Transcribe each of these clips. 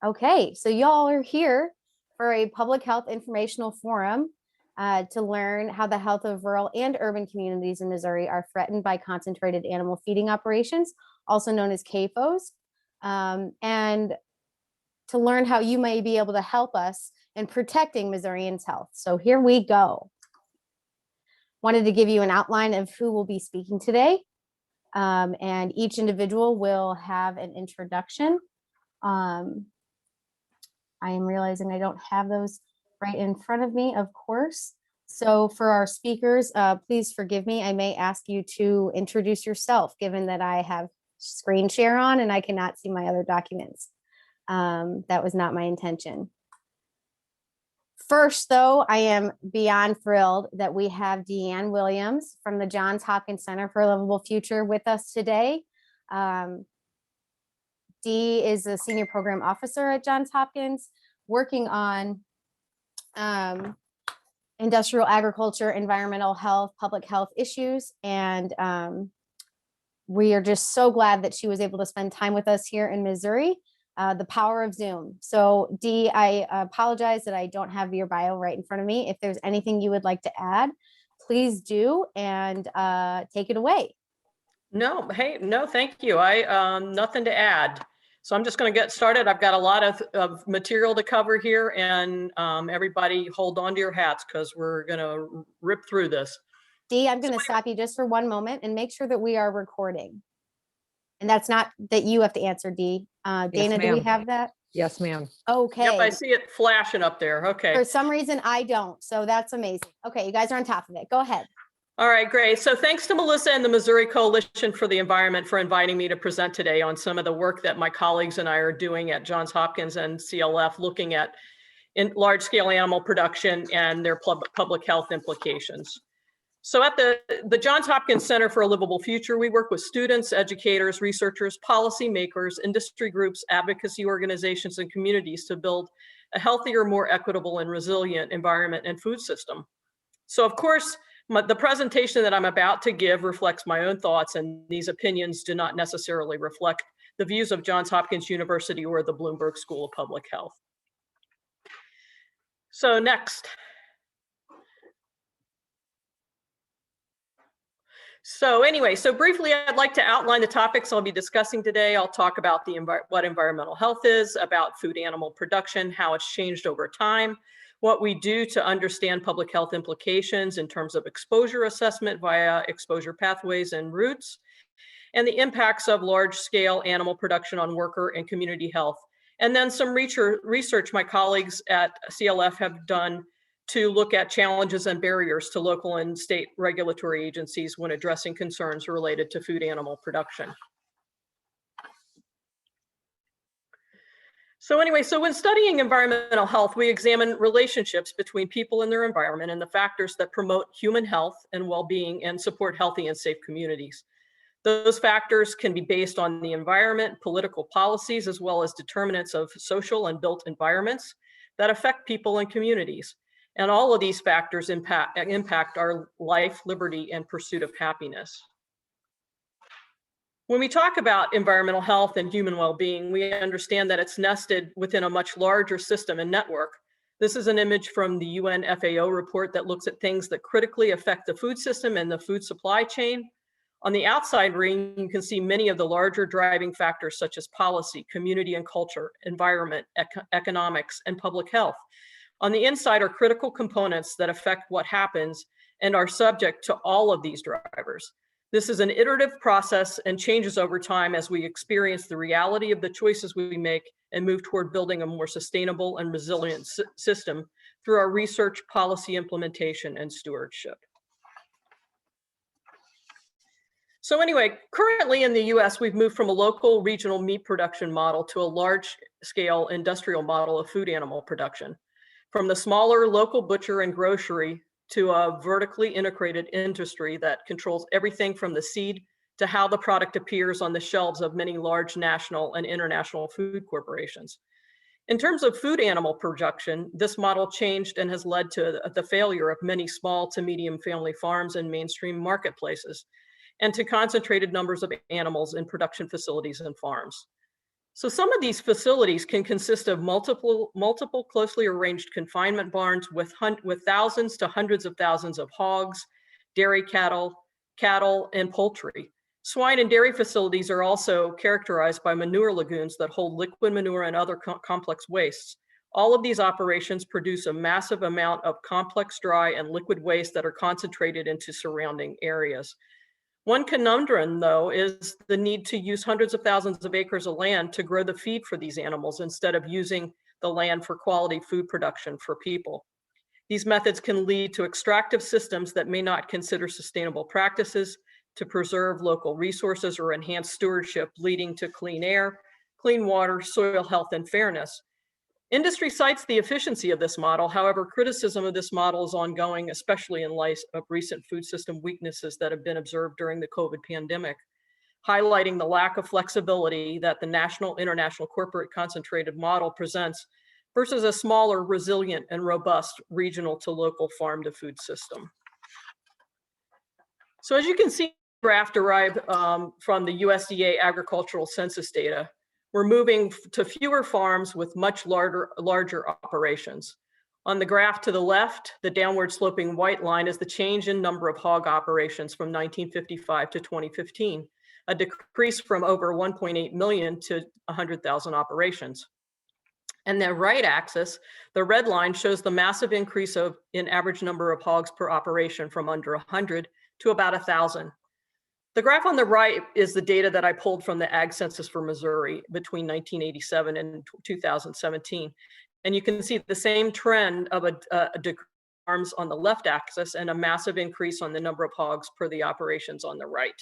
Okay, so y'all are here for a public health informational forum to learn how the health of rural and urban communities in Missouri are threatened by concentrated animal feeding operations, also known as CAFOs, and to learn how you may be able to help us in protecting Missourians' health. So here we go. Wanted to give you an outline of who will be speaking today, and each individual will have an introduction. I am realizing I don't have those right in front of me, of course. So for our speakers, please forgive me. I may ask you to introduce yourself, given that I have screen share on and I cannot see my other documents. That was not my intention. First, though, I am beyond thrilled that we have Deanne Williams from the Johns Hopkins Center for a Livable Future with us today. Dee is a senior program officer at Johns Hopkins, working on industrial agriculture, environmental health, public health issues. And we are just so glad that she was able to spend time with us here in Missouri. The power of Zoom. So Dee, I apologize that I don't have your bio right in front of me. If there's anything you would like to add, please do, and take it away. No, hey, no, thank you. Nothing to add. So I'm just going to get started. I've got a lot of material to cover here, and everybody hold on to your hats because we're going to rip through this. Dee, I'm going to stop you just for one moment and make sure that we are recording. And that's not that you have to answer, Dee. Dana, yes, do we have that? Yes, ma'am. Okay. Yep, I see it flashing up there. Okay. For some reason, I don't. So that's amazing. Okay, you guys are on top of it. Go ahead. All right, great. So thanks to Melissa and the Missouri Coalition for the Environment for inviting me to present today on some of the work that my colleagues and I are doing at Johns Hopkins and CLF, looking at large-scale animal production and their public health implications. So at the Johns Hopkins Center for a Livable Future, we work with students, educators, researchers, policymakers, industry groups, advocacy organizations, and communities to build a healthier, more equitable, and resilient environment and food system. So of course, the presentation that I'm about to give reflects my own thoughts, and these opinions do not necessarily reflect the views of Johns Hopkins University or the Bloomberg School of Public Health. So next. So anyway, so briefly, I'd like to outline the topics I'll be discussing today. I'll talk about what environmental health is, about food animal production, how it's changed over time, what we do to understand public health implications in terms of exposure assessment via exposure pathways and routes, and the impacts of large-scale animal production on worker and community health. And then some research my colleagues at CLF have done to look at challenges and barriers to local and state regulatory agencies when addressing concerns related to food animal production. So anyway, so when studying environmental health, we examine relationships between people and their environment and the factors that promote human health and well-being and support healthy and safe communities. Those factors can be based on the environment, political policies, as well as determinants of social and built environments that affect people and communities. And all of these factors impact our life, liberty, and pursuit of happiness. When we talk about environmental health and human well-being, we understand that it's nested within a much larger system and network. This is an image from the UN FAO report that looks at things that critically affect the food system and the food supply chain. On the outside ring, you can see many of the larger driving factors such as policy, community and culture, environment, economics, and public health. On the inside are critical components that affect what happens and are subject to all of these drivers. This is an iterative process and changes over time as we experience the reality of the choices we make and move toward building a more sustainable and resilient system through our research, policy implementation, and stewardship. So anyway, currently in the US, we've moved from a local regional meat production model to a large-scale industrial model of food animal production. From the smaller local butcher and grocery to a vertically integrated industry that controls everything from the seed to how the product appears on the shelves of many large national and international food corporations. In terms of food animal production, this model changed and has led to the failure of many small to medium family farms and mainstream marketplaces, and to concentrated numbers of animals in production facilities and farms. So some of these facilities can consist of multiple closely arranged confinement barns with thousands to hundreds of thousands of hogs, dairy cattle, and poultry. Swine and dairy facilities are also characterized by manure lagoons that hold liquid manure and other complex wastes. All of these operations produce a massive amount of complex dry and liquid waste that are concentrated into surrounding areas. One conundrum, though, is the need to use hundreds of thousands of acres of land to grow the feed for these animals instead of using the land for quality food production for people. These methods can lead to extractive systems that may not consider sustainable practices to preserve local resources or enhance stewardship, leading to clean air, clean water, soil health, and fairness. Industry cites the efficiency of this model. However, criticism of this model is ongoing, especially in light of recent food system weaknesses that have been observed during the COVID pandemic, highlighting the lack of flexibility that the national, international, corporate concentrated model presents versus a smaller, resilient, and robust regional to local farm to food system. So as you can see, graph derived from the USDA agricultural census data, we're moving to fewer farms with much larger operations. On the graph to the left, the downward sloping white line is the change in number of hog operations from 1955 to 2015, a decrease from over 1.8 million to 100,000 operations. And the right axis, the red line, shows the massive increase in average number of hogs per operation from under 100 to about 1,000. The graph on the right is the data that I pulled from the Ag Census for Missouri between 1987 and 2017. And you can see the same trend of a decrease in farms on the left axis and a massive increase on the number of hogs per the operations on the right.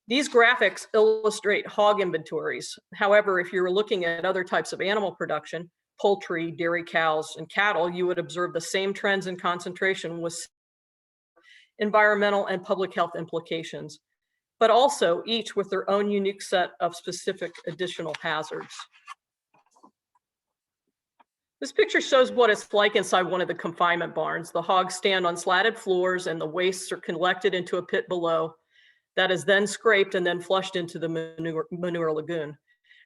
These graphics illustrate hog inventories. However, if you're looking at other types of animal production, poultry, dairy cows, and cattle, you would observe the same trends in concentration with environmental and public health implications, but also each with their own unique set of specific additional hazards. This picture shows what it's like inside one of the confinement barns. The hogs stand on slatted floors and the wastes are collected into a pit below that is then scraped and then flushed into the manure lagoon.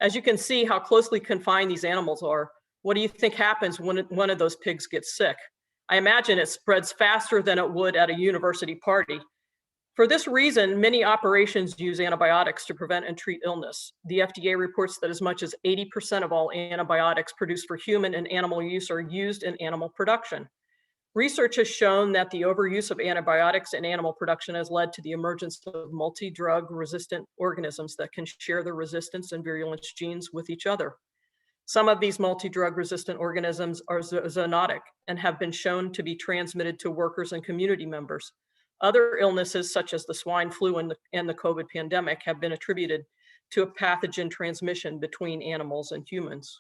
As you can see how closely confined these animals are, what do you think happens when one of those pigs gets sick? I imagine it spreads faster than it would at a university party. For this reason, many operations use antibiotics to prevent and treat illness. The FDA reports that as much as 80% of all antibiotics produced for human and animal use are used in animal production. Research has shown that the overuse of antibiotics in animal production has led to the emergence of multi-drug resistant organisms that can share their resistance and virulence genes with each other. Some of these multi-drug resistant organisms are zoonotic and have been shown to be transmitted to workers and community members. Other illnesses, such as the swine flu and the COVID pandemic, have been attributed to a pathogen transmission between animals and humans.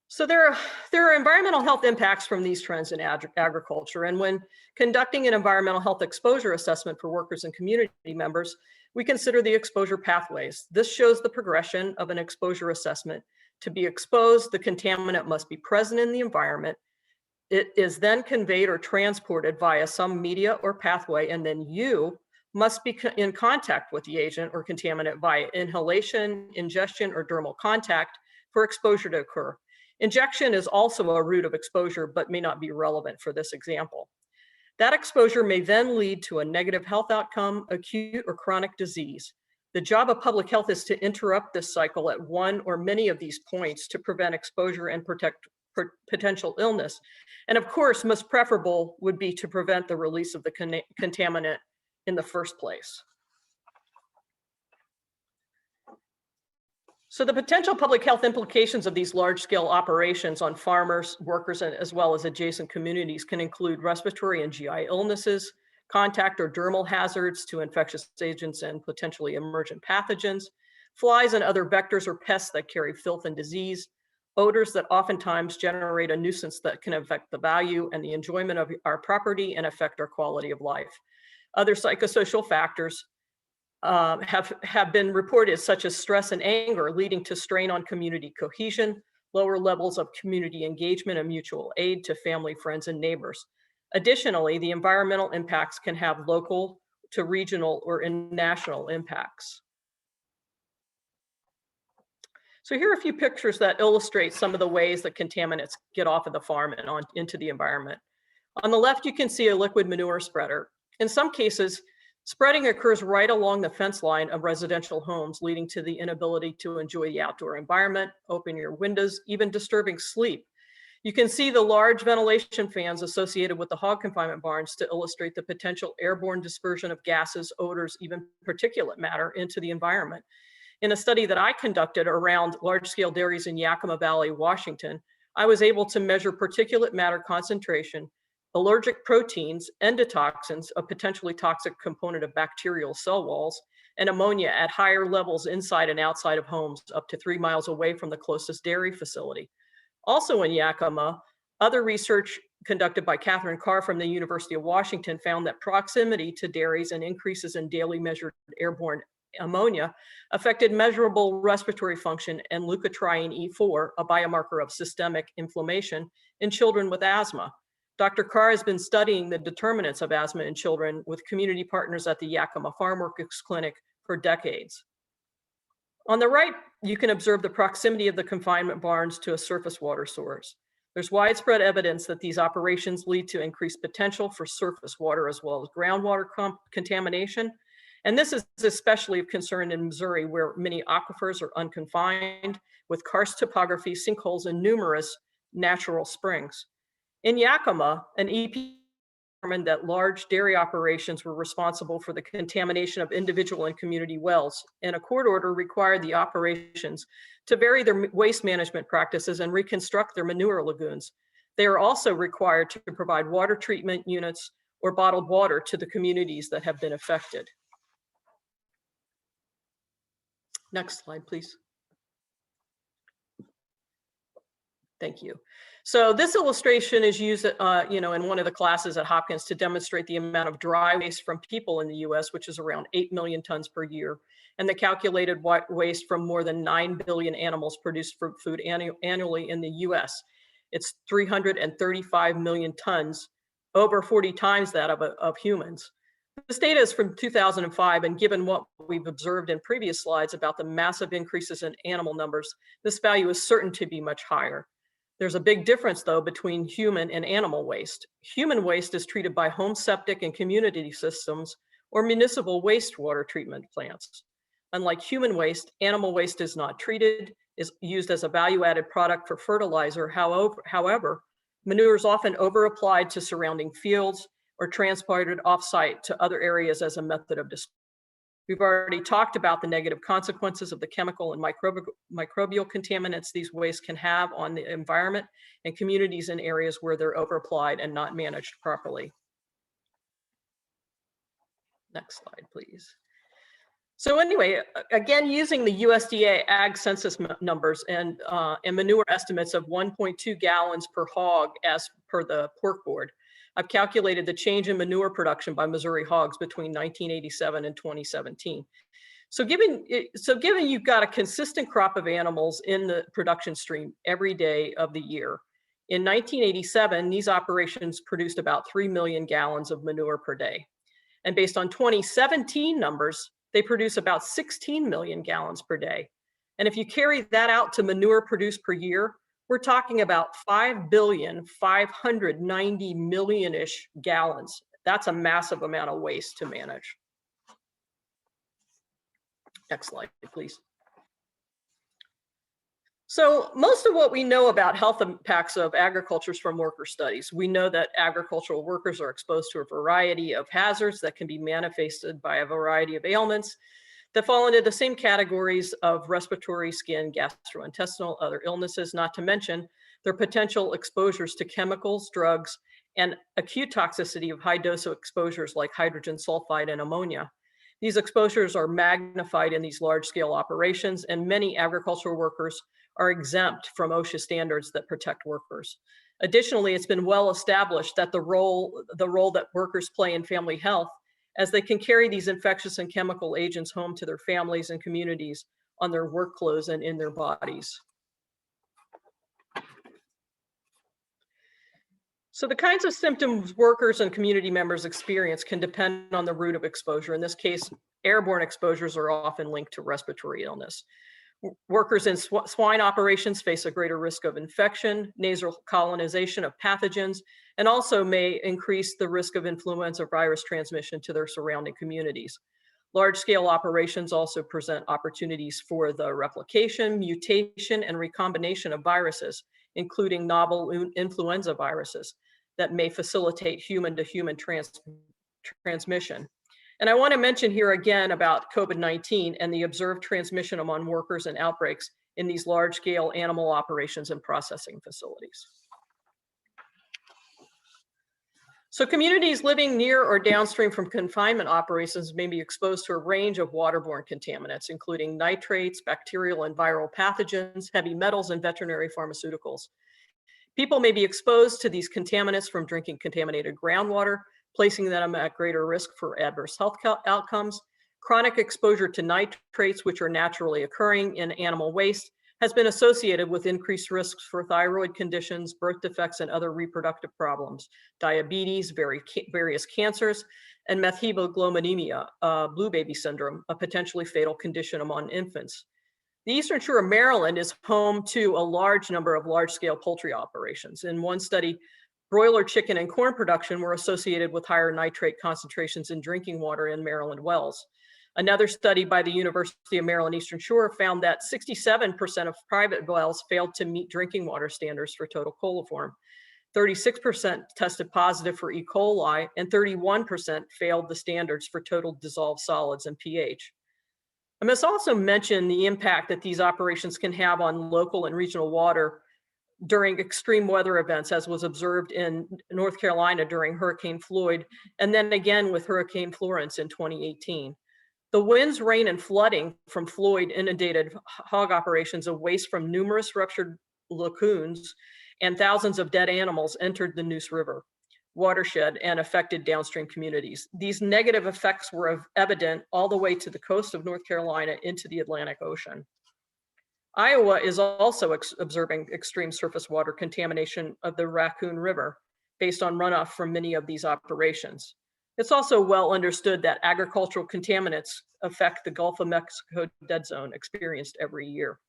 So there are environmental health impacts from these trends in agriculture. And when conducting an environmental health exposure assessment for workers and community members, we consider the exposure pathways. This shows the progression of an exposure assessment. To be exposed, the contaminant must be present in the environment. It is then conveyed or transported via some media or pathway, and then you must be in contact with the agent or contaminant via inhalation, ingestion, or dermal contact for exposure to occur. Injection is also a route of exposure, but may not be relevant for this example. That exposure may then lead to a negative health outcome, acute or chronic disease. The job of public health is to interrupt this cycle at one or many of these points to prevent exposure and protect potential illness. And of course, most preferable would be to prevent the release of the contaminant in the first place. So the potential public health implications of these large-scale operations on farmers, workers, and as well as adjacent communities can include respiratory and GI illnesses, contact or dermal hazards to infectious agents and potentially emergent pathogens, flies and other vectors or pests that carry filth and disease, odors that oftentimes generate a nuisance that can affect the value and the enjoyment of our property and affect our quality of life. Other psychosocial factors have been reported, such as stress and anger, leading to strain on community cohesion, lower levels of community engagement and mutual aid to family, friends, and neighbors. Additionally, the environmental impacts can have local to regional or national impacts. So here are a few pictures that illustrate some of the ways that contaminants get off of the farm and on into the environment. On the left, you can see a liquid manure spreader. In some cases, spreading occurs right along the fence line of residential homes, leading to the inability to enjoy the outdoor environment, open your windows, even disturbing sleep. You can see the large ventilation fans associated with the hog confinement barns to illustrate the potential airborne dispersion of gases, odors, even particulate matter into the environment. In a study that I conducted around large-scale dairies in Yakima Valley, Washington, I was able to measure particulate matter concentration, allergic proteins, endotoxins, a potentially toxic component of bacterial cell walls, and ammonia at higher levels inside and outside of homes, up to 3 miles away from the closest dairy facility. Also in Yakima, other research conducted by Catherine Carr from the University of Washington found that proximity to dairies and increases in daily measured airborne ammonia affected measurable respiratory function and leukotriene E4, a biomarker of systemic inflammation, in children with asthma. Dr. Carr has been studying the determinants of asthma in children with community partners at the Yakima Farm Workers Clinic for decades. On the right, you can observe the proximity of the confinement barns to a surface water source. There's widespread evidence that these operations lead to increased potential for surface water as well as groundwater contamination. And this is especially of concern in Missouri, where many aquifers are unconfined with karst topography, sinkholes, and numerous natural springs. In Yakima, an EP determined that large dairy operations were responsible for the contamination of individual and community wells, and a court order required the operations to vary their waste management practices and reconstruct their manure lagoons. They are also required to provide water treatment units or bottled water to the communities that have been affected. Next slide, please. Thank you. So this illustration is used, in one of the classes at Hopkins to demonstrate the amount of dry waste from people in the U.S., which is around 8 million tons per year, and the calculated waste from more than 9 billion animals produced for food annually in the U.S. It's 335 million tons, over 40 times that of humans. This data is from 2005, and given what we've observed in previous slides about the massive increases in animal numbers, this value is certain to be much higher. There's a big difference, though, between human and animal waste. Human waste is treated by home septic and community systems or municipal wastewater treatment plants. Unlike human waste, animal waste is not treated, is used as a value-added product for fertilizer. However, manure is often over-applied to surrounding fields or transported off-site to other areas as a method of disposal. We've already talked about the negative consequences of the chemical and microbial contaminants these wastes can have on the environment and communities in areas where they're over-applied and not managed properly. Next slide, please. So anyway, again, using the USDA Ag Census numbers and manure estimates of 1.2 gallons per hog as per the pork board, I've calculated the change in manure production by Missouri hogs between 1987 and 2017. So given you've got a consistent crop of animals in the production stream every day of the year, in 1987, these operations produced about 3 million gallons of manure per day. And based on 2017 numbers, they produce about 16 million gallons per day. And if you carry that out to manure produced per year, we're talking about 5,590,000,000-ish gallons. That's a massive amount of waste to manage. Next slide, please. So most of what we know about health impacts of agriculture is from worker studies. We know that agricultural workers are exposed to a variety of hazards that can be manifested by a variety of ailments that fall into the same categories of respiratory, skin, gastrointestinal, other illnesses, not to mention their potential exposures to chemicals, drugs, and acute toxicity of high dose exposures like hydrogen sulfide and ammonia. These exposures are magnified in these large-scale operations, and many agricultural workers are exempt from OSHA standards that protect workers. Additionally, it's been well established that the role that workers play in family health, as they can carry these infectious and chemical agents home to their families and communities on their work clothes and in their bodies. So the kinds of symptoms workers and community members experience can depend on the route of exposure. In this case, airborne exposures are often linked to respiratory illness. Workers in swine operations face a greater risk of infection, nasal colonization of pathogens, and also may increase the risk of influenza virus transmission to their surrounding communities. Large-scale operations also present opportunities for the replication, mutation, and recombination of viruses, including novel influenza viruses that may facilitate human-to-human transmission. And I want to mention here again about COVID-19 and the observed transmission among workers and outbreaks in these large-scale animal operations and processing facilities. So communities living near or downstream from confinement operations may be exposed to a range of waterborne contaminants, including nitrates, bacterial and viral pathogens, heavy metals, and veterinary pharmaceuticals. People may be exposed to these contaminants from drinking contaminated groundwater, placing them at greater risk for adverse health outcomes. Chronic exposure to nitrates, which are naturally occurring in animal waste, has been associated with increased risks for thyroid conditions, birth defects, and other reproductive problems, diabetes, various cancers, and methemoglobinemia, blue baby syndrome, a potentially fatal condition among infants. The Eastern Shore of Maryland is home to a large number of large-scale poultry operations. In one study, broiler chicken and corn production were associated with higher nitrate concentrations in drinking water in Maryland wells. Another study by the University of Maryland Eastern Shore found that 67% of private wells failed to meet drinking water standards for total coliform. 36% tested positive for E. coli, and 31% failed the standards for total dissolved solids and pH. I must also mention the impact that these operations can have on local and regional water during extreme weather events, as was observed in North Carolina during Hurricane Floyd, and then again with Hurricane Florence in 2018. The winds, rain, and flooding from Floyd inundated hog operations of waste from numerous ruptured lagoons, and thousands of dead animals entered the Neuse River watershed and affected downstream communities. These negative effects were evident all the way to the coast of North Carolina into the Atlantic Ocean. Iowa is also observing extreme surface water contamination of the Raccoon River based on runoff from many of these operations. It's also well understood that agricultural contaminants affect the Gulf of Mexico dead zone experienced every year.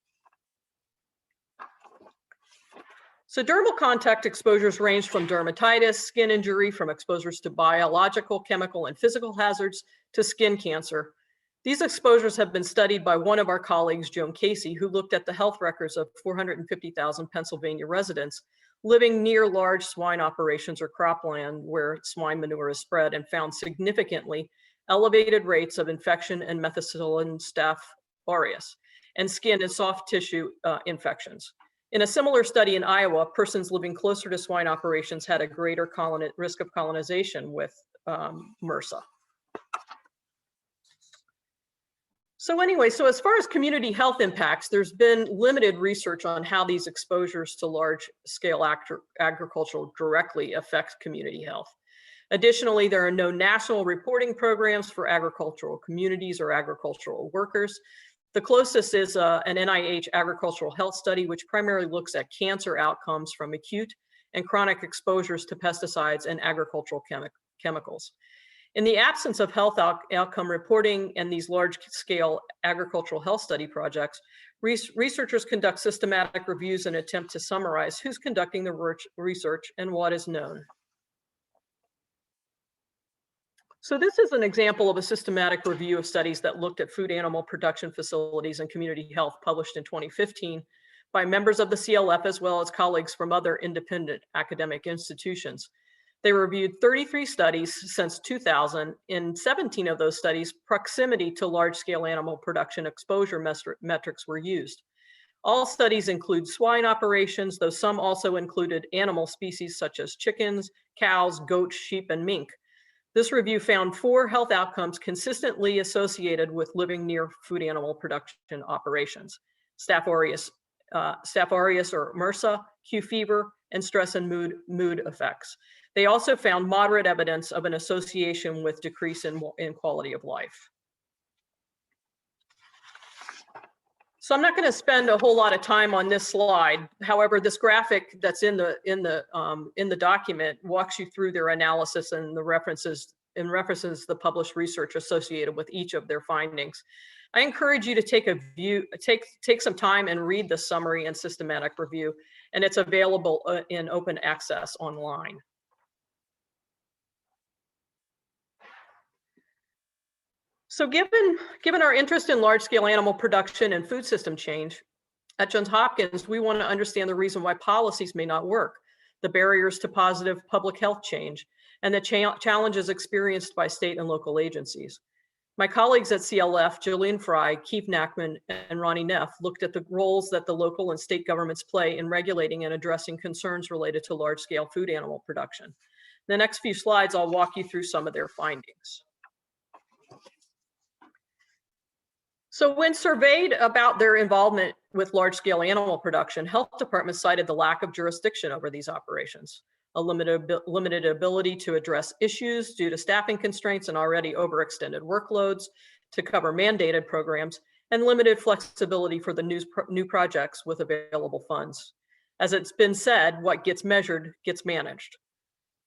So dermal contact exposures range from dermatitis, skin injury, from exposures to biological, chemical, and physical hazards to skin cancer. These exposures have been studied by one of our colleagues, Joan Casey, who looked at the health records of 450,000 Pennsylvania residents living near large swine operations or cropland where swine manure is spread, and found significantly elevated rates of infection and methicillin staph aureus and skin and soft tissue infections. In a similar study in Iowa, persons living closer to swine operations had a greater risk of colonization with MRSA. So anyway, so as far as community health impacts, there's been limited research on how these exposures to large-scale agriculture directly affect community health. Additionally, there are no national reporting programs for agricultural communities or agricultural workers. The closest is an NIH agricultural health study, which primarily looks at cancer outcomes from acute and chronic exposures to pesticides and agricultural chemicals. In the absence of health outcome reporting and these large-scale agricultural health study projects, researchers conduct systematic reviews and attempt to summarize who's conducting the research and what is known. So this is an example of a systematic review of studies that looked at food animal production facilities and community health, published in 2015 by members of the CLF as well as colleagues from other independent academic institutions. They reviewed 33 studies since 2000. In 17 of those studies, proximity to large-scale animal production exposure metrics were used. All studies include swine operations, though some also included animal species such as chickens, cows, goats, sheep, and mink. This review found 4 health outcomes consistently associated with living near food animal production operations: Staph aureus or MRSA, Q fever, and stress and mood effects. They also found moderate evidence of an association with decrease in quality of life. So I'm not going to spend a whole lot of time on this slide. However, this graphic that's in the document walks you through their analysis and the references and references the published research associated with each of their findings. I encourage you to take some time and read the summary and systematic review, and it's available in open access online. So given our interest in large-scale animal production and food system change, at Johns Hopkins, we want to understand the reason why policies may not work, the barriers to positive public health change, and the challenges experienced by state and local agencies. My colleagues at CLF, Jillian Fry, Keith Nachman, and Ronnie Neff, looked at the roles that the local and state governments play in regulating and addressing concerns related to large-scale food animal production. In the next few slides, I'll walk you through some of their findings. So when surveyed about their involvement with large-scale animal production, health departments cited the lack of jurisdiction over these operations, a limited ability to address issues due to staffing constraints and already overextended workloads to cover mandated programs, and limited flexibility for the new projects with available funds. As it's been said, what gets measured gets managed.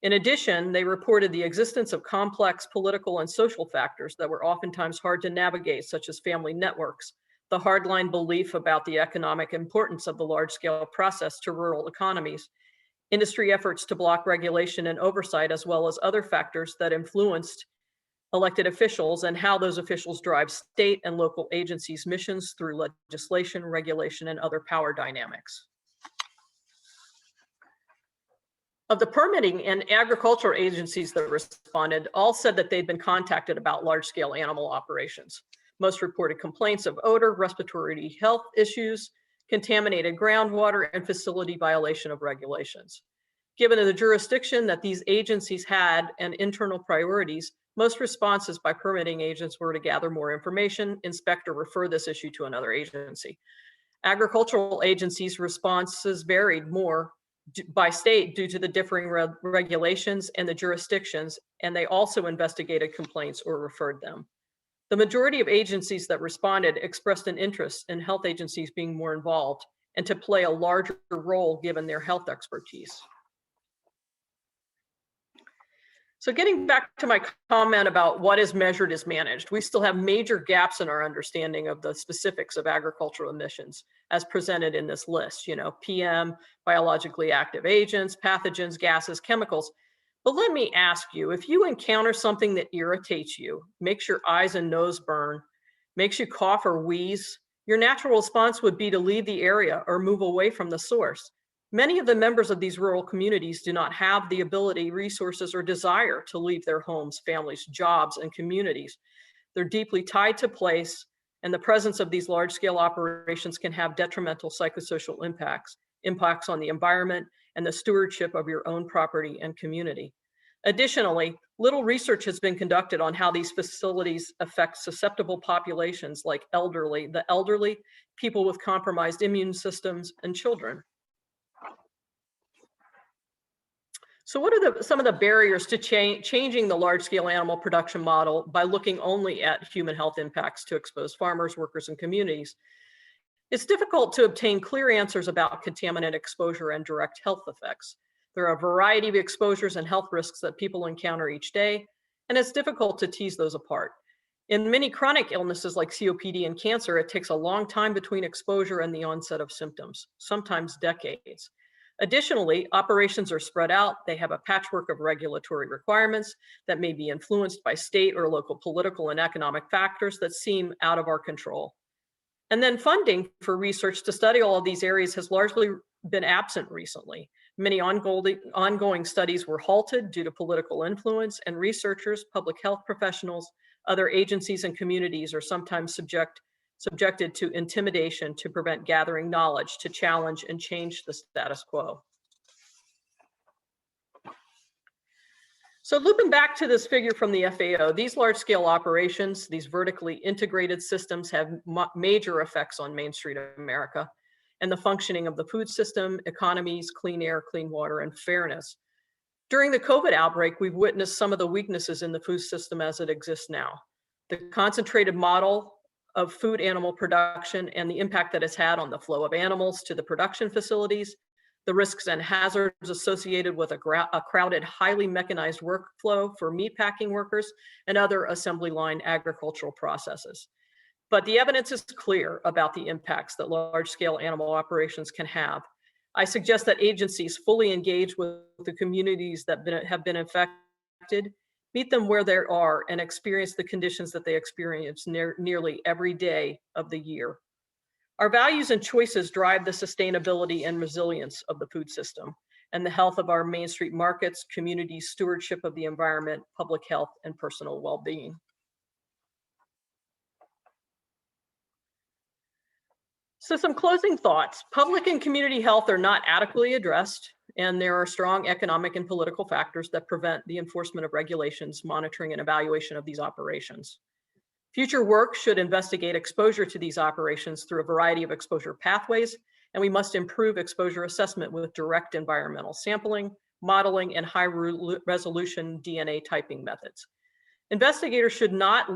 In addition, they reported the existence of complex political and social factors that were oftentimes hard to navigate, such as family networks, the hardline belief about the economic importance of the large-scale process to rural economies, industry efforts to block regulation and oversight, as well as other factors that influenced elected officials and how those officials drive state and local agencies' missions through legislation, regulation, and other power dynamics. Of the permitting and agricultural agencies that responded, all said that they'd been contacted about large-scale animal operations. Most reported complaints of odor, respiratory health issues, contaminated groundwater, and facility violation of regulations. Given the jurisdiction that these agencies had and internal priorities, most responses by permitting agents were to gather more information, inspect, or refer this issue to another agency. Agricultural agencies' responses varied more by state due to the differing regulations and the jurisdictions, and they also investigated complaints or referred them. The majority of agencies that responded expressed an interest in health agencies being more involved and to play a larger role given their health expertise. So getting back to my comment about what is measured is managed, we still have major gaps in our understanding of the specifics of agricultural emissions as presented in this list, PM, biologically active agents, pathogens, gases, chemicals. But let me ask you, if you encounter something that irritates you, makes your eyes and nose burn, makes you cough or wheeze, your natural response would be to leave the area or move away from the source. Many of the members of these rural communities do not have the ability, resources, or desire to leave their homes, families, jobs, and communities. They're deeply tied to place, and the presence of these large-scale operations can have detrimental psychosocial impacts on the environment and the stewardship of your own property and community. Additionally, little research has been conducted on how these facilities affect susceptible populations like the elderly, people with compromised immune systems, and children. So what are some of the barriers to changing the large-scale animal production model by looking only at human health impacts to exposed farmers, workers, and communities? It's difficult to obtain clear answers about contaminant exposure and direct health effects. There are a variety of exposures and health risks that people encounter each day, and it's difficult to tease those apart. In many chronic illnesses like COPD and cancer, it takes a long time between exposure and the onset of symptoms, sometimes decades. Additionally, operations are spread out. They have a patchwork of regulatory requirements that may be influenced by state or local political and economic factors that seem out of our control. And then funding for research to study all of these areas has largely been absent recently. Many ongoing studies were halted due to political influence, and researchers, public health professionals, other agencies, and communities are sometimes subjected to intimidation to prevent gathering knowledge to challenge and change the status quo. So looping back to this figure from the FAO, these large-scale operations, these vertically integrated systems have major effects on Main Street America and the functioning of the food system, economies, clean air, clean water, and fairness. During the COVID outbreak, we've witnessed some of the weaknesses in the food system as it exists now. The concentrated model of food animal production and the impact that it's had on the flow of animals to the production facilities, the risks and hazards associated with a crowded, highly mechanized workflow for meatpacking workers and other assembly line agricultural processes. But the evidence is clear about the impacts that large-scale animal operations can have. I suggest that agencies fully engage with the communities that have been affected, meet them where they are, and experience the conditions that they experience nearly every day of the year. Our values and choices drive the sustainability and resilience of the food system and the health of our Main Street markets, community stewardship of the environment, public health, and personal well-being. So some closing thoughts. Public and community health are not adequately addressed, and there are strong economic and political factors that prevent the enforcement of regulations, monitoring, and evaluation of these operations. Future work should investigate exposure to these operations through a variety of exposure pathways, and we must improve exposure assessment with direct environmental sampling, modeling, and high-resolution DNA typing methods. Investigators should not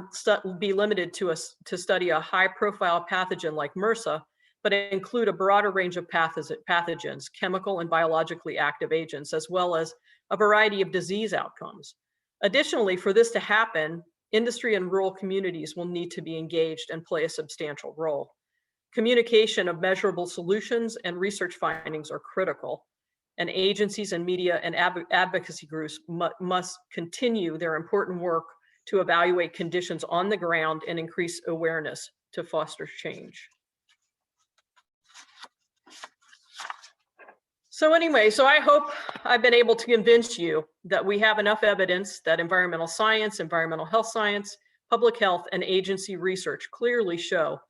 be limited to study a high-profile pathogen like MRSA, but include a broader range of pathogens, chemical and biologically active agents, as well as a variety of disease outcomes. Additionally, for this to happen, industry and rural communities will need to be engaged and play a substantial role. Communication of measurable solutions and research findings are critical, and agencies and media and advocacy groups must continue their important work to evaluate conditions on the ground and increase awareness to foster change. So anyway, I hope I've been able to convince you that we have enough evidence that environmental science, environmental health science, public health, and agency research clearly show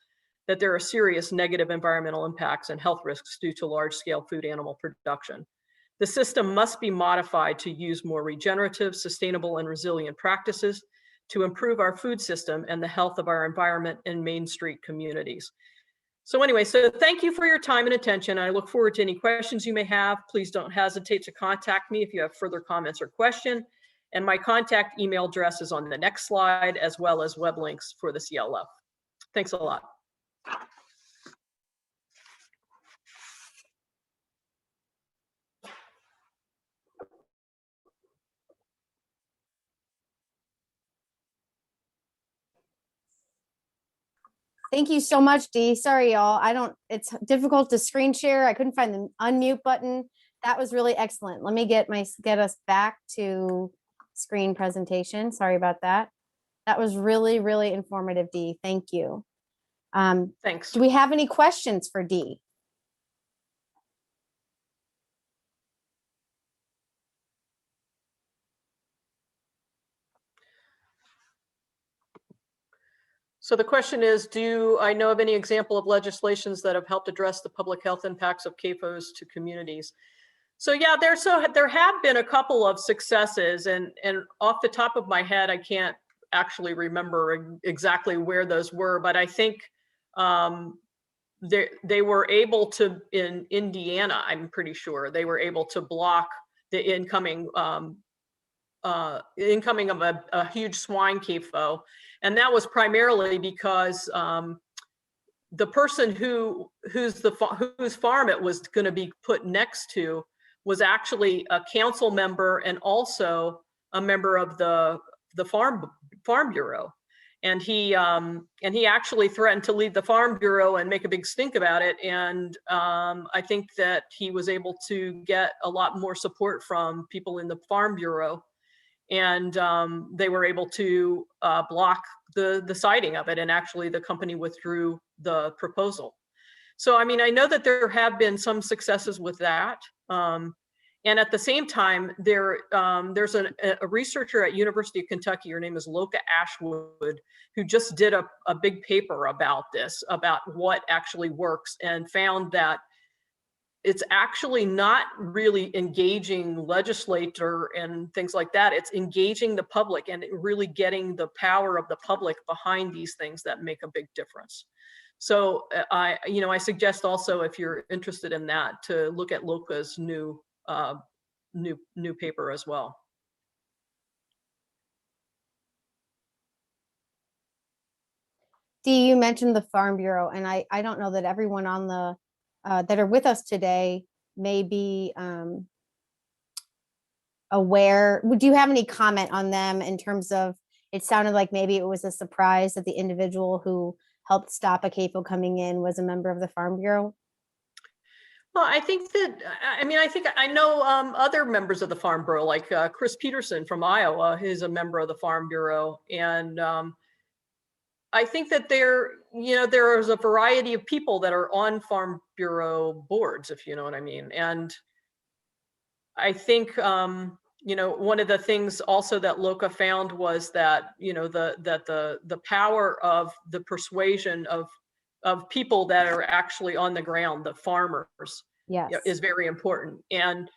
that there are serious negative environmental impacts and health risks due to large-scale food animal production. The system must be modified to use more regenerative, sustainable, and resilient practices to improve our food system and the health of our environment and Main Street communities. So anyway, thank you for your time and attention. I look forward to any questions you may have. Please don't hesitate to contact me if you have further comments or questions. And my contact email address is on the next slide, as well as web links for the CLF. Thanks a lot. Thank you so much, Dee. Sorry, y'all. It's difficult to screen share. I couldn't find the unmute button. That was really excellent. Let me get us back to screen presentation. Sorry about that. That was really, really informative, Dee. Thank you. Thanks. Do we have any questions for Dee? So the question is, do I know of any example of legislations that have helped address the public health impacts of CAFOs to communities? So yeah, there have been a couple of successes, and off the top of my head, I can't actually remember exactly where those were, but I think they were able to, in Indiana, I'm pretty sure, they were able to block the incoming of a huge swine CAFO. And that was primarily because the person whose farm it was going to be put next to was actually a council member and also a member of the farm bureau. And he actually threatened to leave the farm bureau and make a big stink about it. And I think that he was able to get a lot more support from people in the farm bureau, and they were able to block the siting of it, and actually the company withdrew the proposal. So I mean, I know that there have been some successes with that, and at the same time, there's a researcher at University of Kentucky, her name is Loka Ashwood, who just did a big paper about this, about what actually works, and found that it's actually not really engaging legislator and things like that. It's engaging the public and really getting the power of the public behind these things that make a big difference. So I suggest also, if you're interested in that, to look at Loka's new paper as well. Dee, you mentioned the Farm Bureau, and I don't know that everyone on the that are with us today may be aware. Do you have any comment on them in terms of, it sounded like maybe it was a surprise that the individual who helped stop a CAFO coming in was a member of the Farm Bureau? Well, I think that, I mean, I think I know other members of the Farm Bureau, like Chris Peterson from Iowa, who's a member of the Farm Bureau. And I think that there is a variety of people that are on Farm Bureau boards, if you know what I mean. And I think, one of the things also that LOCA found was that, the power of the persuasion of people that are actually on the ground, the farmers, Yes. is very important. And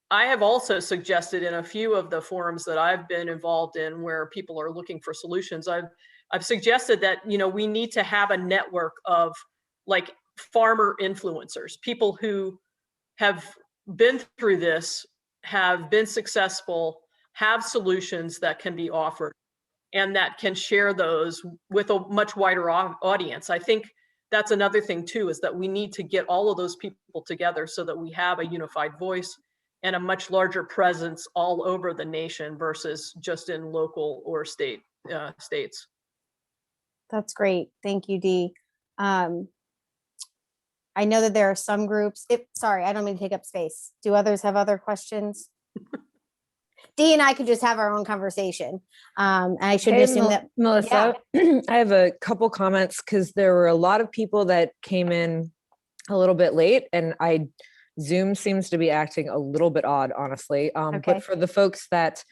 I have also suggested in a few of the forums that I've been involved in where people are looking for solutions, I've suggested that, we need to have a network of like farmer influencers, people who have been through this, have been successful, have solutions that can be offered, and that can share those with a much wider audience. I think that's another thing too, is that we need to get all of those people together so that we have a unified voice and a much larger presence all over the nation versus just in local or states. That's great. Thank you, Dee. I know that there are some groups. Sorry, I don't mean to take up space. Do others have other questions? Dee and I could just have our own conversation. And I should assume that Melissa, I have a couple comments because there were a lot of people that came in a little bit late, and Zoom seems to be acting a little bit odd, honestly. Okay. But for the folks that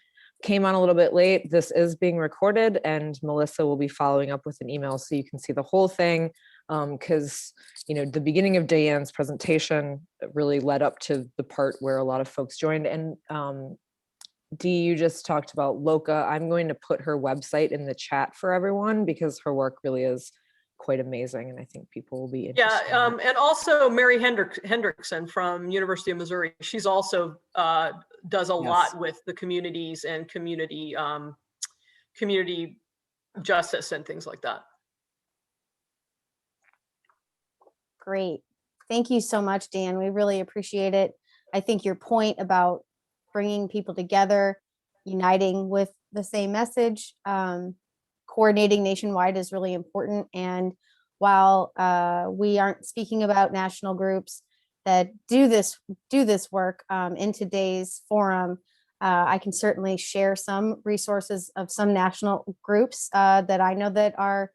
came on a little bit late, this is being recorded, and Melissa will be following up with an email so you can see the whole thing. Because the beginning of Diane's presentation really led up to the part where a lot of folks joined. And Dee, you just talked about LOCA. I'm going to put her website in the chat for everyone because her work really is quite amazing, and I think people will be interested. Yeah, and also Mary Hendrickson from University of Missouri. She's also does a lot with the communities and community justice and things like that. Great. Thank you so much, Dan. We really appreciate it. I think your point about bringing people together, uniting with the same message, coordinating nationwide is really important. And while we aren't speaking about national groups that do this work in today's forum, I can certainly share some resources of some national groups that I know that are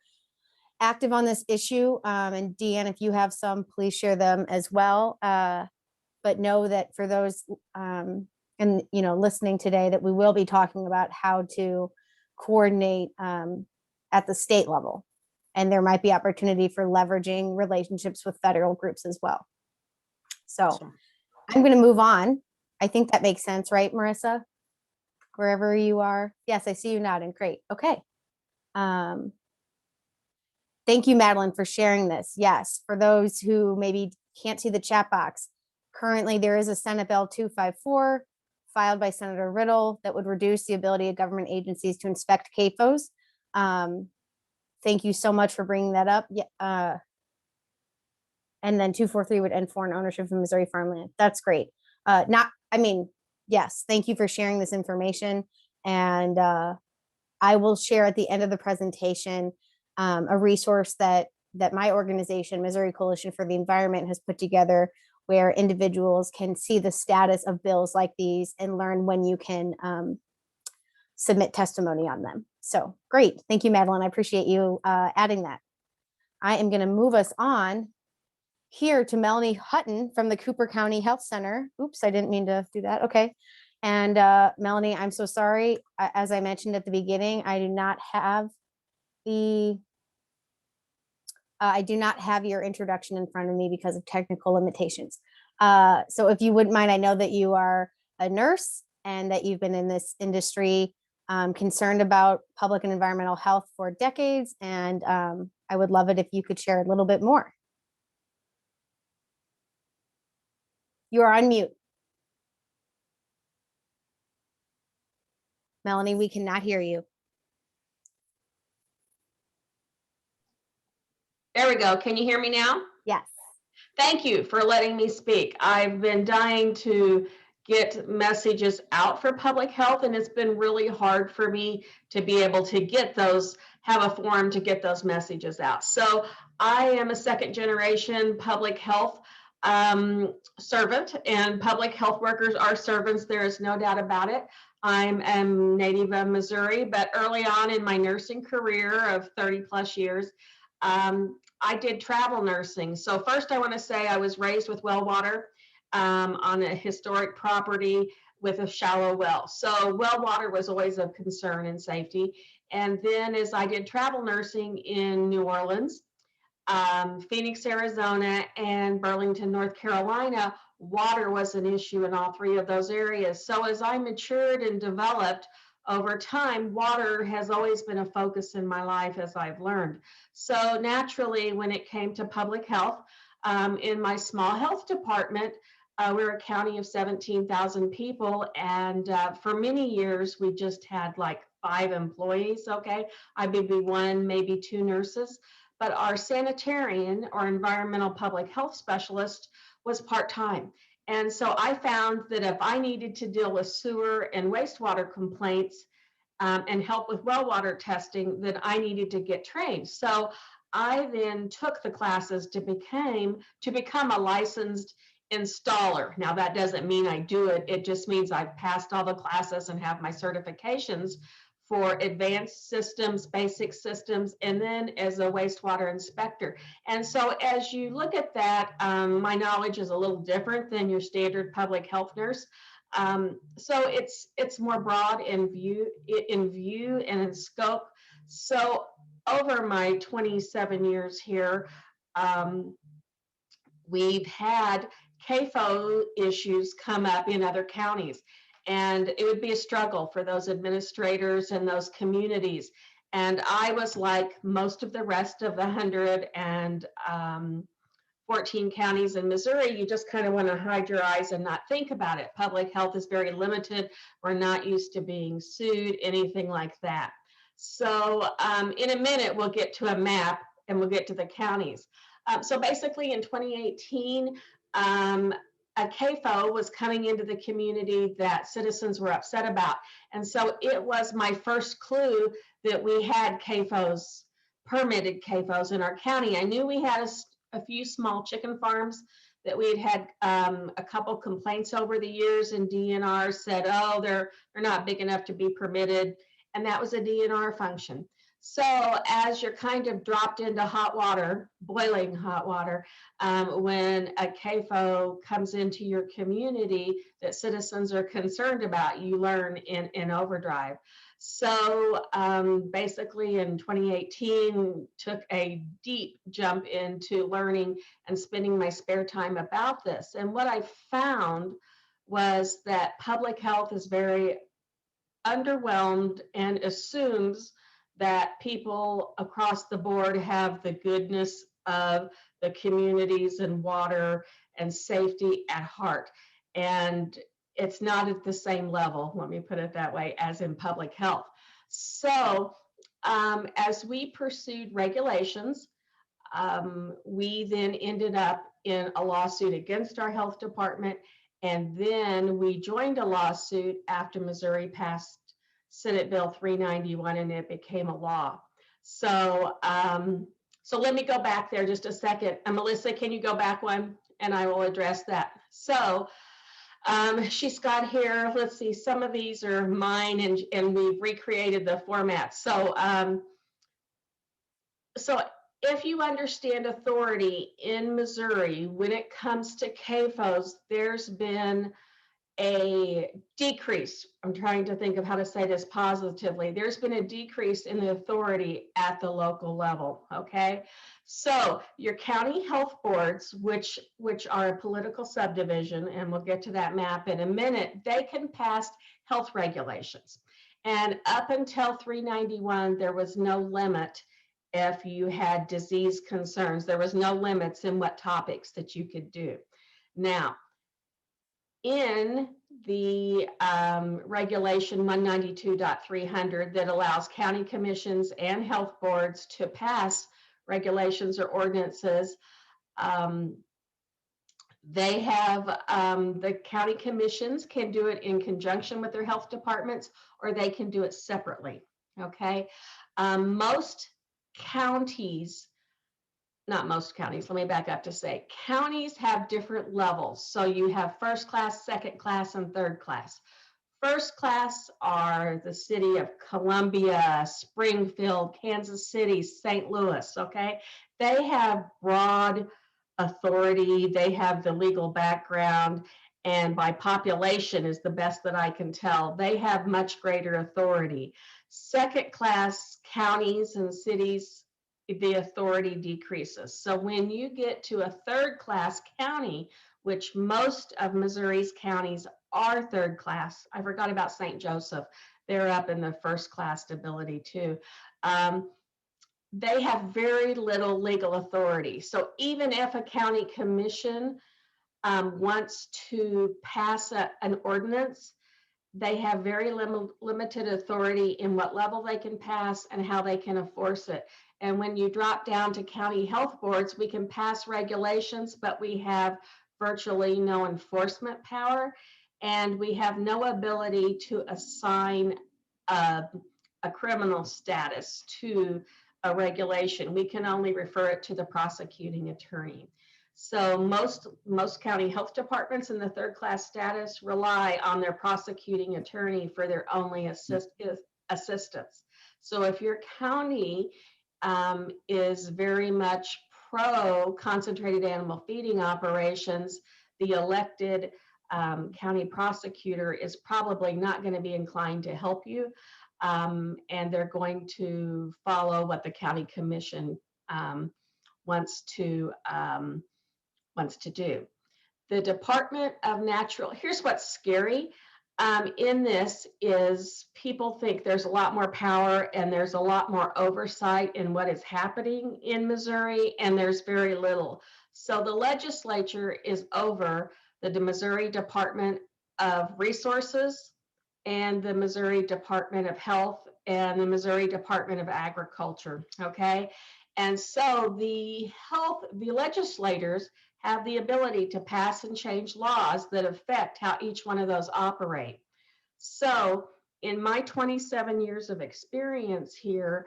active on this issue. And Deanne, if you have some, please share them as well. But know that for those listening today, that we will be talking about how to coordinate at the state level. And there might be opportunity for leveraging relationships with federal groups as well. So awesome. I'm going to move on. I think that makes sense, right, Marissa? Wherever you are. Yes, I see you nodding. Great. Okay. Thank you, Madeline, for sharing this. Yes, for those who maybe can't see the chat box, currently there is a Senate Bill 254 filed by Senator Riddle that would reduce the ability of government agencies to inspect CAFOs. Thank you so much for bringing that up. And then 243 would end foreign ownership of Missouri farmland. That's great. Yes, thank you for sharing this information. And I will share at the end of the presentation a resource that my organization, Missouri Coalition for the Environment, has put together, where individuals can see the status of bills like these and learn when you can submit testimony on them. So great. Thank you, Madeline. I appreciate you adding that. I am going to move us on here to Melanie Hutton from the Cooper County Health Center. Oops, I didn't mean to do that. Okay. And Melanie, I'm so sorry. As I mentioned at the beginning, I do not have your introduction in front of me because of technical limitations. So if you wouldn't mind, I know that you are a nurse and that you've been in this industry concerned about public and environmental health for decades. And I would love it if you could share a little bit more. You are on mute. Melanie, we cannot hear you. There we go. Can you hear me now? Yes. Thank you for letting me speak. I've been dying to get messages out for public health, and it's been really hard for me to be able to get those, have a forum to get those messages out. So I am a second generation public health servant, and public health workers are servants. There is no doubt about it. I'm a native of Missouri, but early on in my nursing career of 30 plus years, I did travel nursing. So first I want to say I was raised with well water on a historic property with a shallow well. So well water was always of concern and safety. And then as I did travel nursing in New Orleans, Phoenix, Arizona, and Burlington, North Carolina, water was an issue in all three of those areas. So as I matured and developed over time, water has always been a focus in my life as I've learned. So naturally, when it came to public health, in my small health department, we're a county of 17,000 people. And for many years, we just had like 5 employees, okay? I may be 1, maybe 2 nurses. But our sanitarian or environmental public health specialist was part-time. And so I found that if I needed to deal with sewer and wastewater complaints and help with well water testing, then I needed to get trained. So I then took the classes to become a licensed installer. Now that doesn't mean I do it. It just means I've passed all the classes and have my certifications for advanced systems, basic systems, and then as a wastewater inspector. And so as you look at that, my knowledge is a little different than your standard public health nurse. So it's more broad in view and in scope. So over my 27 years here, we've had CAFO issues come up in other counties. And it would be a struggle for those administrators and those communities. And I was like most of the rest of the 114 counties in Missouri, you just kind of want to hide your eyes and not think about it. Public health is very limited. We're not used to being sued, anything like that. So in a minute, we'll get to a map and we'll get to the counties. So basically in 2018, a CAFO was coming into the community that citizens were upset about. And so it was my first clue that we had CAFOs, permitted CAFOs in our county. I knew we had a few small chicken farms that we had a couple complaints over the years, and DNR said, oh, they're not big enough to be permitted. And that was a DNR function. So as you're kind of dropped into hot water, boiling hot water, when a CAFO comes into your community that citizens are concerned about, you learn in overdrive. So basically in 2018, took a deep jump into learning and spending my spare time about this. And what I found was that public health is very underwhelmed and assumes that people across the board have the goodness of the communities and water and safety at heart. And it's not at the same level, let me put it that way, as in public health. So as we pursued regulations, we then ended up in a lawsuit against our health department. And then we joined a lawsuit after Missouri passed Senate Bill 391 and it became a law. So, so let me go back there just a second. And Melissa, can you go back one? And I will address that. So she's got here, let's see, some of these are mine and we've recreated the format. So, so if you understand authority in Missouri, when it comes to CAFOs, there's been a decrease. I'm trying to think of how to say this positively. There's been a decrease in the authority at the local level, okay? So your county health boards, which are a political subdivision, and we'll get to that map in a minute, they can pass health regulations. And up until 391, there was no limit if you had disease concerns. There was no limits in what topics that you could do. Now, in the regulation 192.300 that allows county commissions and health boards to pass regulations or ordinances, They have, the county commissions can do it in conjunction with their health departments, or they can do it separately, okay? Most counties, not most counties, let me back up to say, counties have different levels. So you have first class, second class, and third class. First class are the city of Columbia, Springfield, Kansas City, St. Louis, okay? They have broad authority, they have the legal background, and by population is the best that I can tell. They have much greater authority. Second class counties and cities, the authority decreases. So when you get to a third class county, which most of Missouri's counties are third class. I forgot about St. Joseph. They're up in the first class stability too. They have very little legal authority. So even if a county commission wants to pass an ordinance, they have very limited authority in what level they can pass and how they can enforce it. And when you drop down to county health boards, we can pass regulations, but we have virtually no enforcement power, and we have no ability to assign a criminal status to a regulation. We can only refer it to the prosecuting attorney. So most county health departments in the third class status rely on their prosecuting attorney for their only assistance. So if your county is very much pro concentrated animal feeding operations, the elected county prosecutor is probably not going to be inclined to help you, and they're going to follow what the county commission wants to do. The Department of Natural, here's what's scary in this is people think there's a lot more power and there's a lot more oversight in what is happening in Missouri, and there's very little. So the legislature is over the Missouri Department of Resources and the Missouri Department of Health and the Missouri Department of Agriculture, okay? And so the legislators have the ability to pass and change laws that affect how each one of those operate. So in my 27 years of experience here,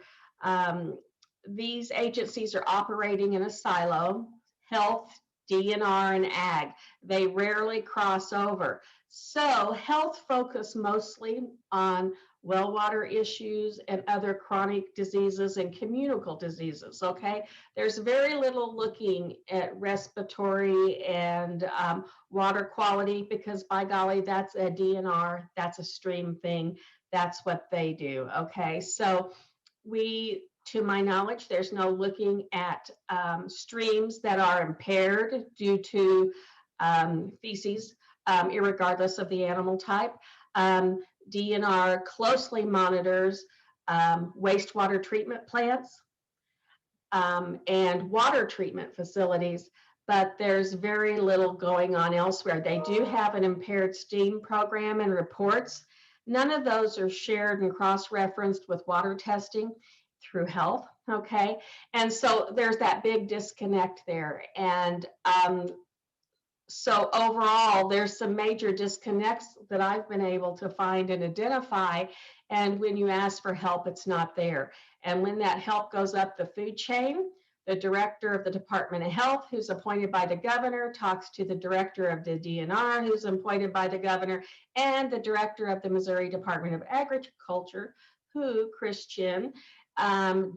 these agencies are operating in a silo: health, DNR, and ag. They rarely cross over. So health focus mostly on well water issues and other chronic diseases and communicable diseases, okay? There's very little looking at respiratory and water quality, because by golly, that's a DNR, that's a stream thing, that's what they do, okay? So to my knowledge, there's no looking at streams that are impaired due to feces, irregardless of the animal type. DNR closely monitors wastewater treatment plants and water treatment facilities, but there's very little going on elsewhere. They do have an impaired steam program and reports. None of those are shared and cross-referenced with water testing through health, okay? And so there's that big disconnect there. And so overall, there's some major disconnects that I've been able to find and identify. And when you ask for help, it's not there. And when that help goes up the food chain, the director of the Department of Health, who's appointed by the governor, talks to the director of the DNR, who's appointed by the governor, and the director of the Missouri Department of Agriculture, who, Christian,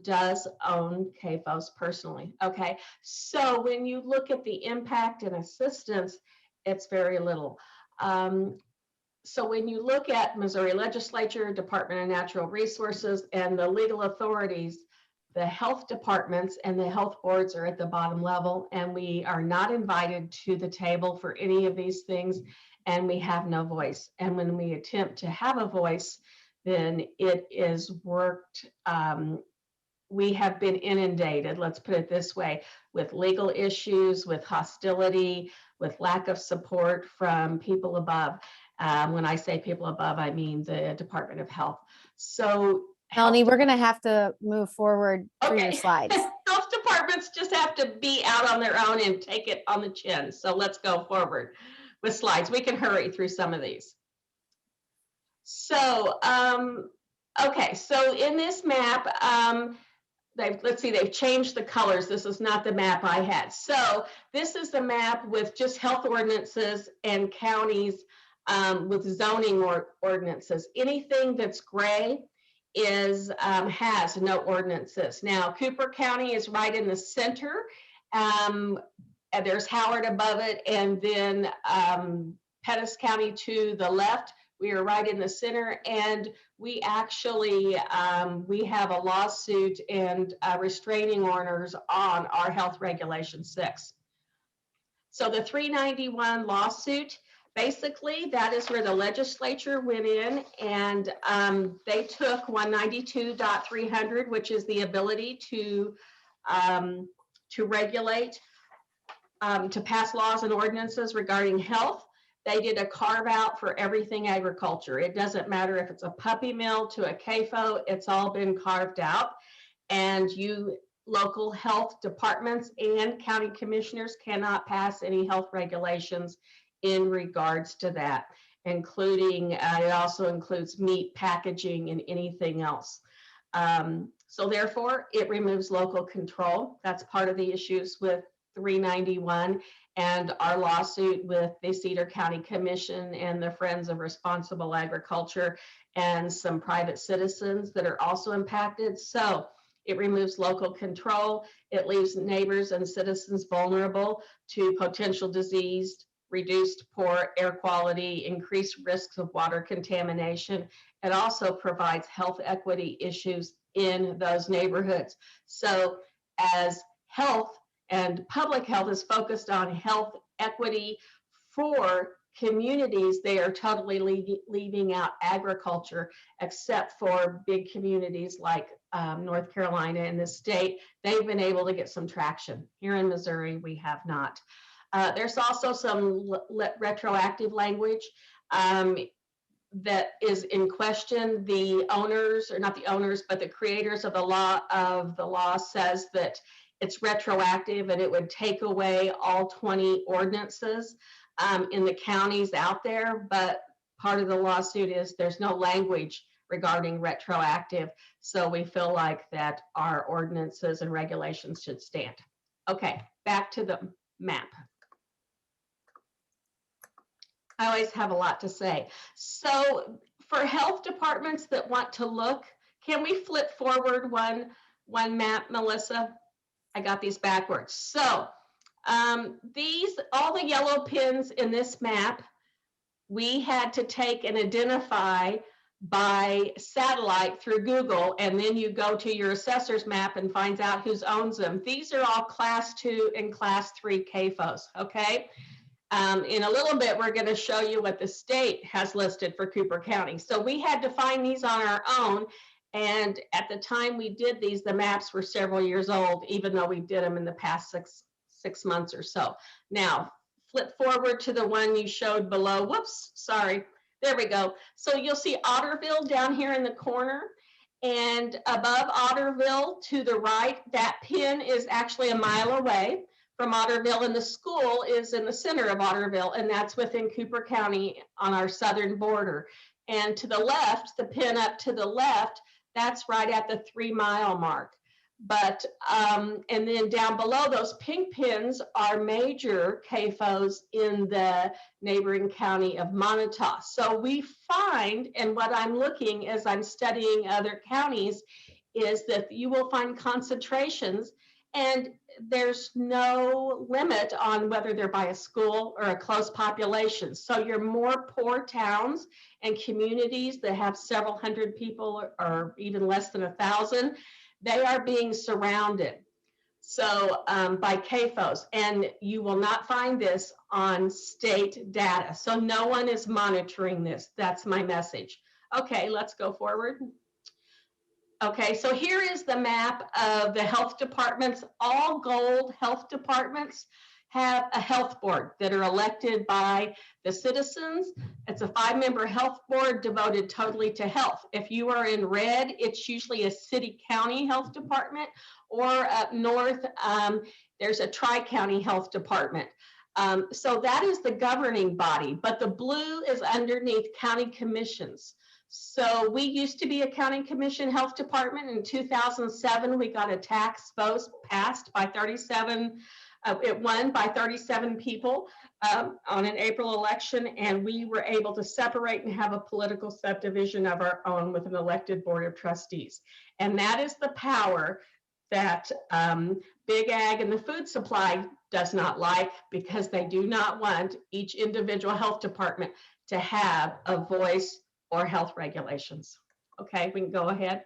does own CAFOs personally, okay? So when you look at the impact and assistance, it's very little. So when you look at Missouri Legislature, Department of Natural Resources, and the legal authorities, the health departments and the health boards are at the bottom level, and we are not invited to the table for any of these things, and we have no voice. And when we attempt to have a voice, then it is worked. We have been inundated, let's put it this way, with legal issues, with hostility, with lack of support from people above. When I say people above, I mean the Department of Health. So Melanie, we're going to have to move forward through your slides. Health departments just have have to be out on their own and take it on the chin. So let's go forward with slides. We can hurry through some of these. So, okay, so in this map, let's see, they've changed the colors. This is not the map I had. So this is the map with just health ordinances and counties with zoning ordinances. Anything that's gray is has no ordinances. Now, Cooper County is right in the center. And there's Howard above it, and then Pettis County to the left. We are right in the center, and we actually we have a lawsuit and restraining orders on our Health Regulation 6. So the 391 lawsuit, basically, that is where the legislature went in and they took 192.300, which is the ability to regulate, to pass laws and ordinances regarding health. They did a carve out for everything agriculture. It doesn't matter if it's a puppy mill to a CAFO, it's all been carved out. And you local health departments and county commissioners cannot pass any health regulations in regards to that, including, it also includes meat packaging and anything else. So therefore, it removes local control. That's part of the issues with 391 and our lawsuit with the Cedar County Commission and the Friends of Responsible Agriculture and some private citizens that are also impacted. So it removes local control. It leaves neighbors and citizens vulnerable to potential disease, reduced poor air quality, increased risks of water contamination. It also provides health equity issues in those neighborhoods. So as health and public health is focused on health equity for communities, they are totally leaving out agriculture, except for big communities like North Carolina and the state. They've been able to get some traction. Here in Missouri, we have not. There's also some retroactive language that is in question. The owners, or not the owners, but the creators of the law says that it's retroactive and it would take away all 20 ordinances in the counties out there. But part of the lawsuit is there's no language regarding retroactive. So we feel like that our ordinances and regulations should stand. Okay, back to the map. I always have a lot to say. So for health departments that want to look, can we flip forward one map, Melissa? I got these backwards. So all the yellow pins in this map, we had to take and identify by satellite through Google, and then you go to your assessor's map and finds out who owns them. These are all class 2 and class 3 CAFOs, okay? In a little bit, we're going to show you what the state has listed for Cooper County. So we had to find these on our own. And at the time we did these, the maps were several years old, even though we did them in the past six months or so. Now, flip forward to the one you showed below. Whoops, sorry. There we go. So you'll see Otterville down here in the corner. And above Otterville to the right, that pin is actually a mile away from Otterville, and the school is in the center of Otterville, and that's within Cooper County on our southern border. And to the left, the pin up to the left, that's right at the 3-mile mark. But, and then down below, those pink pins are major CAFOs in the neighboring county of Montauk. So we find, and what I'm looking as I'm studying other counties, is that you will find concentrations, and there's no limit on whether they're by a school or a close population. So your more poor towns and communities that have several hundred people or even less than 1,000, they are being surrounded. So by CAFOs, and you will not find this on state data. So no one is monitoring this. That's my message. Okay, let's go forward. Okay, so here is the map of the health departments. All gold health departments have a health board that are elected by the citizens. It's a 5-member health board devoted totally to health. If you are in red, it's usually a city county health department, or up north, There's a tri-county health department. So that is the governing body, but the blue is underneath county commissions. So we used to be a county commission health department. In 2007, we got a tax vote passed by 37. It won by 37 people on an April election, and we were able to separate and have a political subdivision of our own with an elected board of trustees. And that is the power that Big Ag and the food supply does not like, because they do not want each individual health department to have a voice or health regulations. Okay, we can go ahead.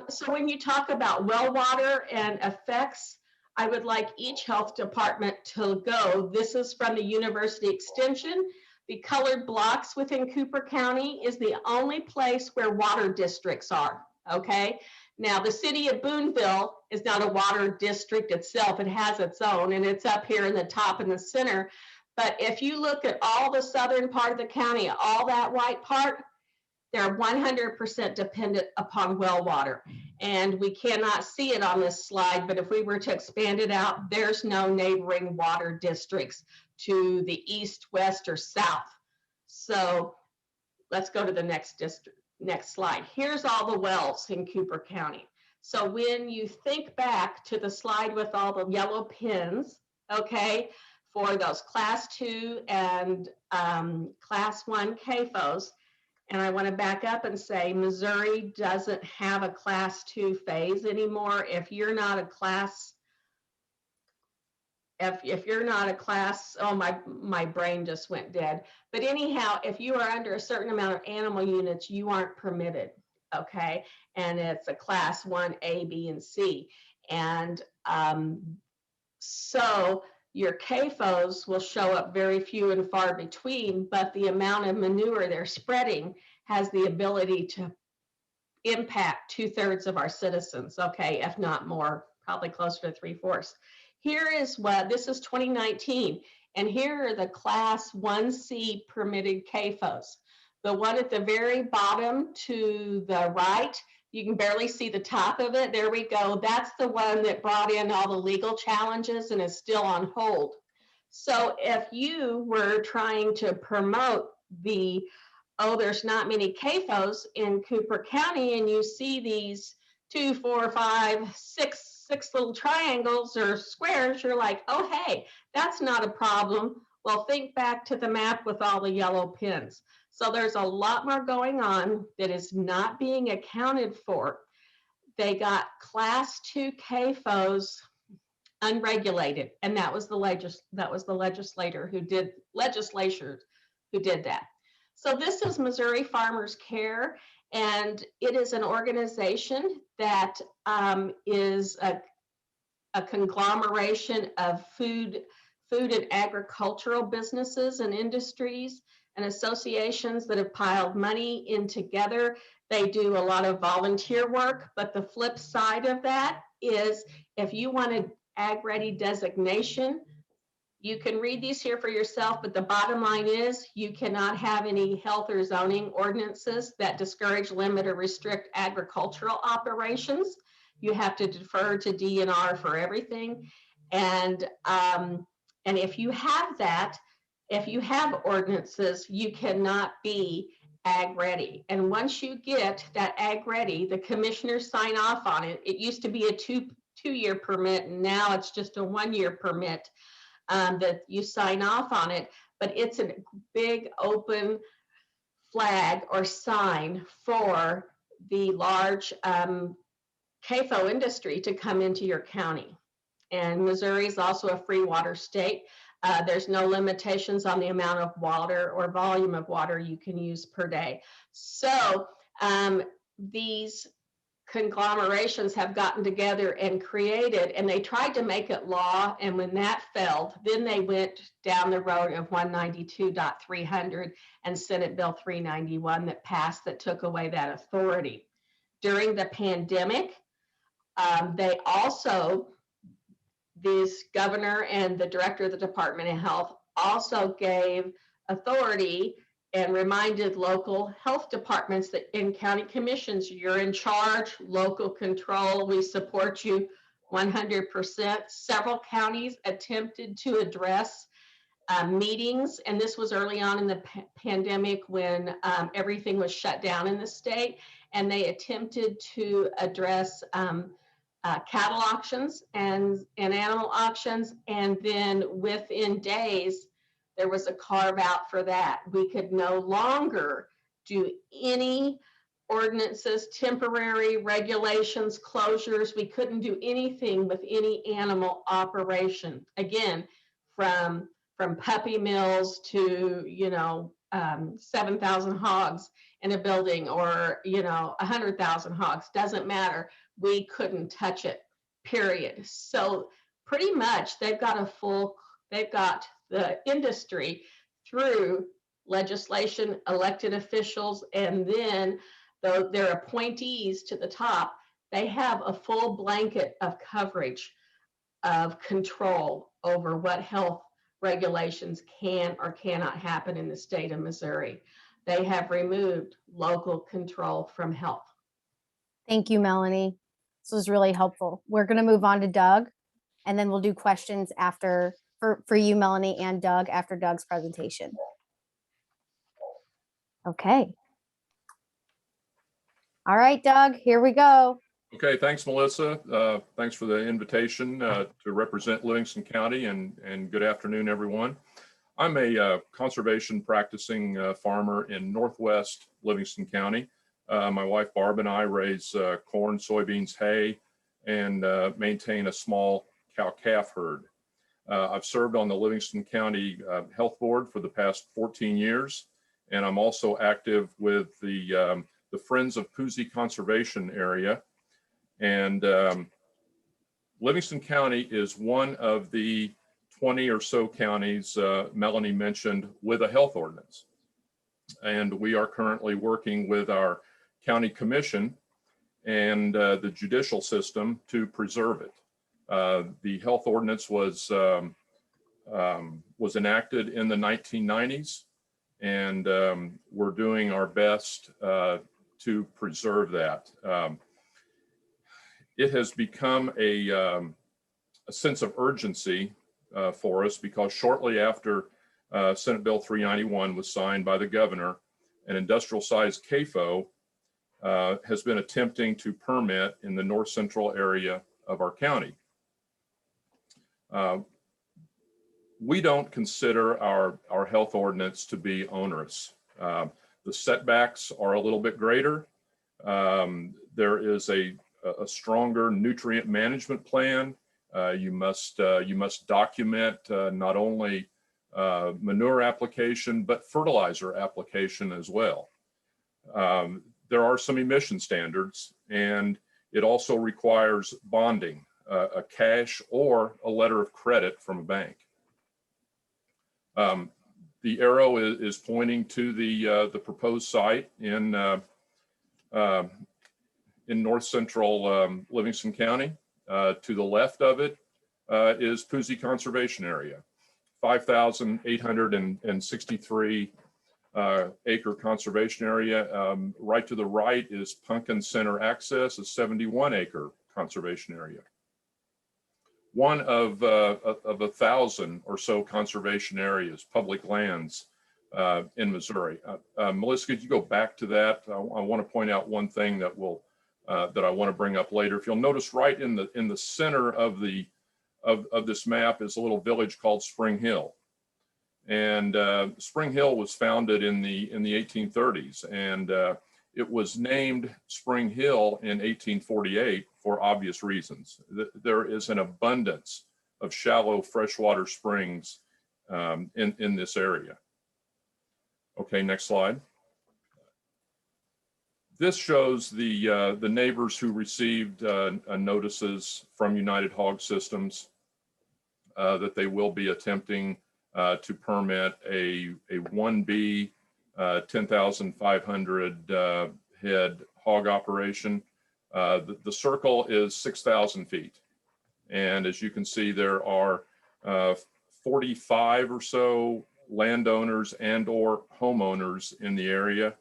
So when you talk about well water and effects, I would like each health department to go. This is from the University Extension. The colored blocks within Cooper County is the only place where water districts are, okay? Now, the city of Boonville is not a water district itself. It has its own, and it's up here in the top in the center. But if you look at all the southern part of the county, all that white part, they're 100% dependent upon well water. And we cannot see it on this slide, but if we were to expand it out, there's no neighboring water districts to the east, west, or south. So let's go to the next slide. Here's all the wells in Cooper County. So when you think back to the slide with all the yellow pins, okay, for those class 2 and class 1 CAFOs, and I want to back up and say Missouri doesn't have a class 2 phase anymore. If you're not a class, if you're not a class, oh, my brain just went dead. But anyhow, if you are under a certain amount of animal units, you aren't permitted, okay? And it's a class 1, A, B, and C. And so your CAFOs will show up very few and far between, but the amount of manure they're spreading has the ability to impact 2/3 of our citizens, okay, if not more, probably closer to 3/4. Here is what, this is 2019, and here are the class 1C permitted CAFOs. The one at the very bottom to the right, you can barely see the top of it. There we go. That's the one that brought in all the legal challenges and is still on hold. So if you were trying to promote the, oh, there's not many CAFOs in Cooper County, and you see these 2, 4, 5, 6 little triangles or squares, you're like, oh, hey, that's not a problem. Well, think back to the map with all the yellow pins. So there's a lot more going on that is not being accounted for. They got class 2 CAFOs unregulated, and that was the legislature who did that. So this is Missouri Farmers Care, and it is an organization that is a conglomeration of food and agricultural businesses and industries and associations that have piled money in together. They do a lot of volunteer work, but the flip side of that is if you want an ag-ready designation, you can read these here for yourself, but the bottom line is you cannot have any health or zoning ordinances that discourage, limit, or restrict agricultural operations. You have to defer to DNR for everything. And if you have that, if you have ordinances, you cannot be ag ready. And once you get that ag ready, the commissioners sign off on it. It used to be a two-year permit, and now it's just a 1-year permit that you sign off on it. But it's a big open flag or sign for the large CAFO industry to come into your county. And Missouri is also a free water state. There's no limitations on the amount of water or volume of water you can use per day. So these conglomerations have gotten together and created, and they tried to make it law, and when that failed, then they went down the road of 192.300 and Senate Bill 391 that passed that took away that authority. During the pandemic, they also, this governor and the director of the Department of Health also gave authority and reminded local health departments that in county commissions, you're in charge, local control, we support you, 100%. Several counties attempted to address meetings, and this was early on in the pandemic when everything was shut down in the state, and they attempted to address cattle auctions and animal auctions, and then within days there was a carve out for that. We could no longer do any ordinances, temporary regulations, closures. We couldn't do anything with any animal operation. Again, from puppy mills to, 7,000 hogs in a building, or, 100,000 hogs, doesn't matter. We couldn't touch it, period. So pretty much they've got the industry through legislation, elected officials, and then their appointees to the top. They have a full blanket of coverage of control over what health regulations can or cannot happen in the state of Missouri. They have removed local control from health. Thank you, Melanie. This was really helpful. We're going to move on to Doug, and then we'll do questions after for you, Melanie, and Doug after Doug's presentation. Okay. All right, Doug, here we go. Okay, thanks, Melissa. Thanks for the invitation to represent Livingston County, and good afternoon, everyone. I'm a conservation practicing farmer in northwest Livingston County. My wife Barb and I raise corn, soybeans, hay, and maintain a small cow-calf herd. I've served on the Livingston County Health Board for the past 14 years, and I'm also active with the Friends of Poozy Conservation Area. And Livingston County is one of the 20 or so counties Melanie mentioned with a health ordinance. And we are currently working with our county commission and the judicial system to preserve it. The health ordinance was enacted in the 1990s, and we're doing our best to preserve that. It has become a sense of urgency for us because shortly after Senate Bill 391 was signed by the governor, an industrial-sized CAFO has been attempting to permit in the north central area of our county. We don't consider our health ordinance to be onerous. The setbacks are a little bit greater. There is a stronger nutrient management plan. You must document not only manure application, but fertilizer application as well. There are some emission standards, and it also requires bonding, a cash or a letter of credit from a bank. The arrow is pointing to the proposed site in north central Livingston County. To the left of it is Poozy Conservation Area, 5,863 acre conservation area. Right to the right is Pumpkin Center Access, a 71 acre conservation area. One of 1,000 or so conservation areas, public lands in Missouri. Melissa, could you go back to that? I want to point out one thing that will that I want to bring up later. If you'll notice, right in the center of this map is a little village called Spring Hill, and Spring Hill was founded in the 1830s, and it was named Spring Hill in 1848 for obvious reasons. There is an abundance of shallow freshwater springs in this area. Okay, next slide. This shows the neighbors who received notices from United Hog Systems that they will be attempting to permit a 1B 10,500 head hog operation. The circle is 6,000 feet. And as you can see, there are 45 or so landowners and or homeowners in the area.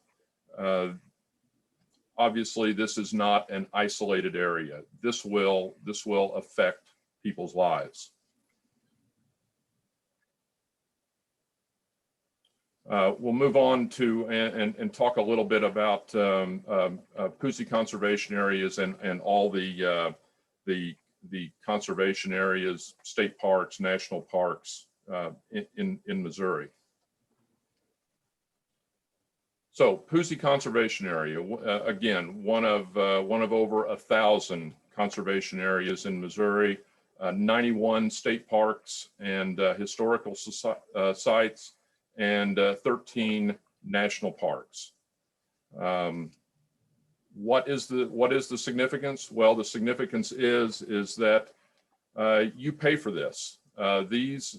obviously this is not an isolated area. This will affect people's lives. We'll move on to and talk a little bit about Pussy conservation areas and all the conservation areas, state parks, national parks in Missouri. So Pussy Conservation Area, again, one of over 1,000 conservation areas in Missouri, 91 state parks and historical sites, and 13 national parks. What is the significance? Well, the significance is that you pay for this. These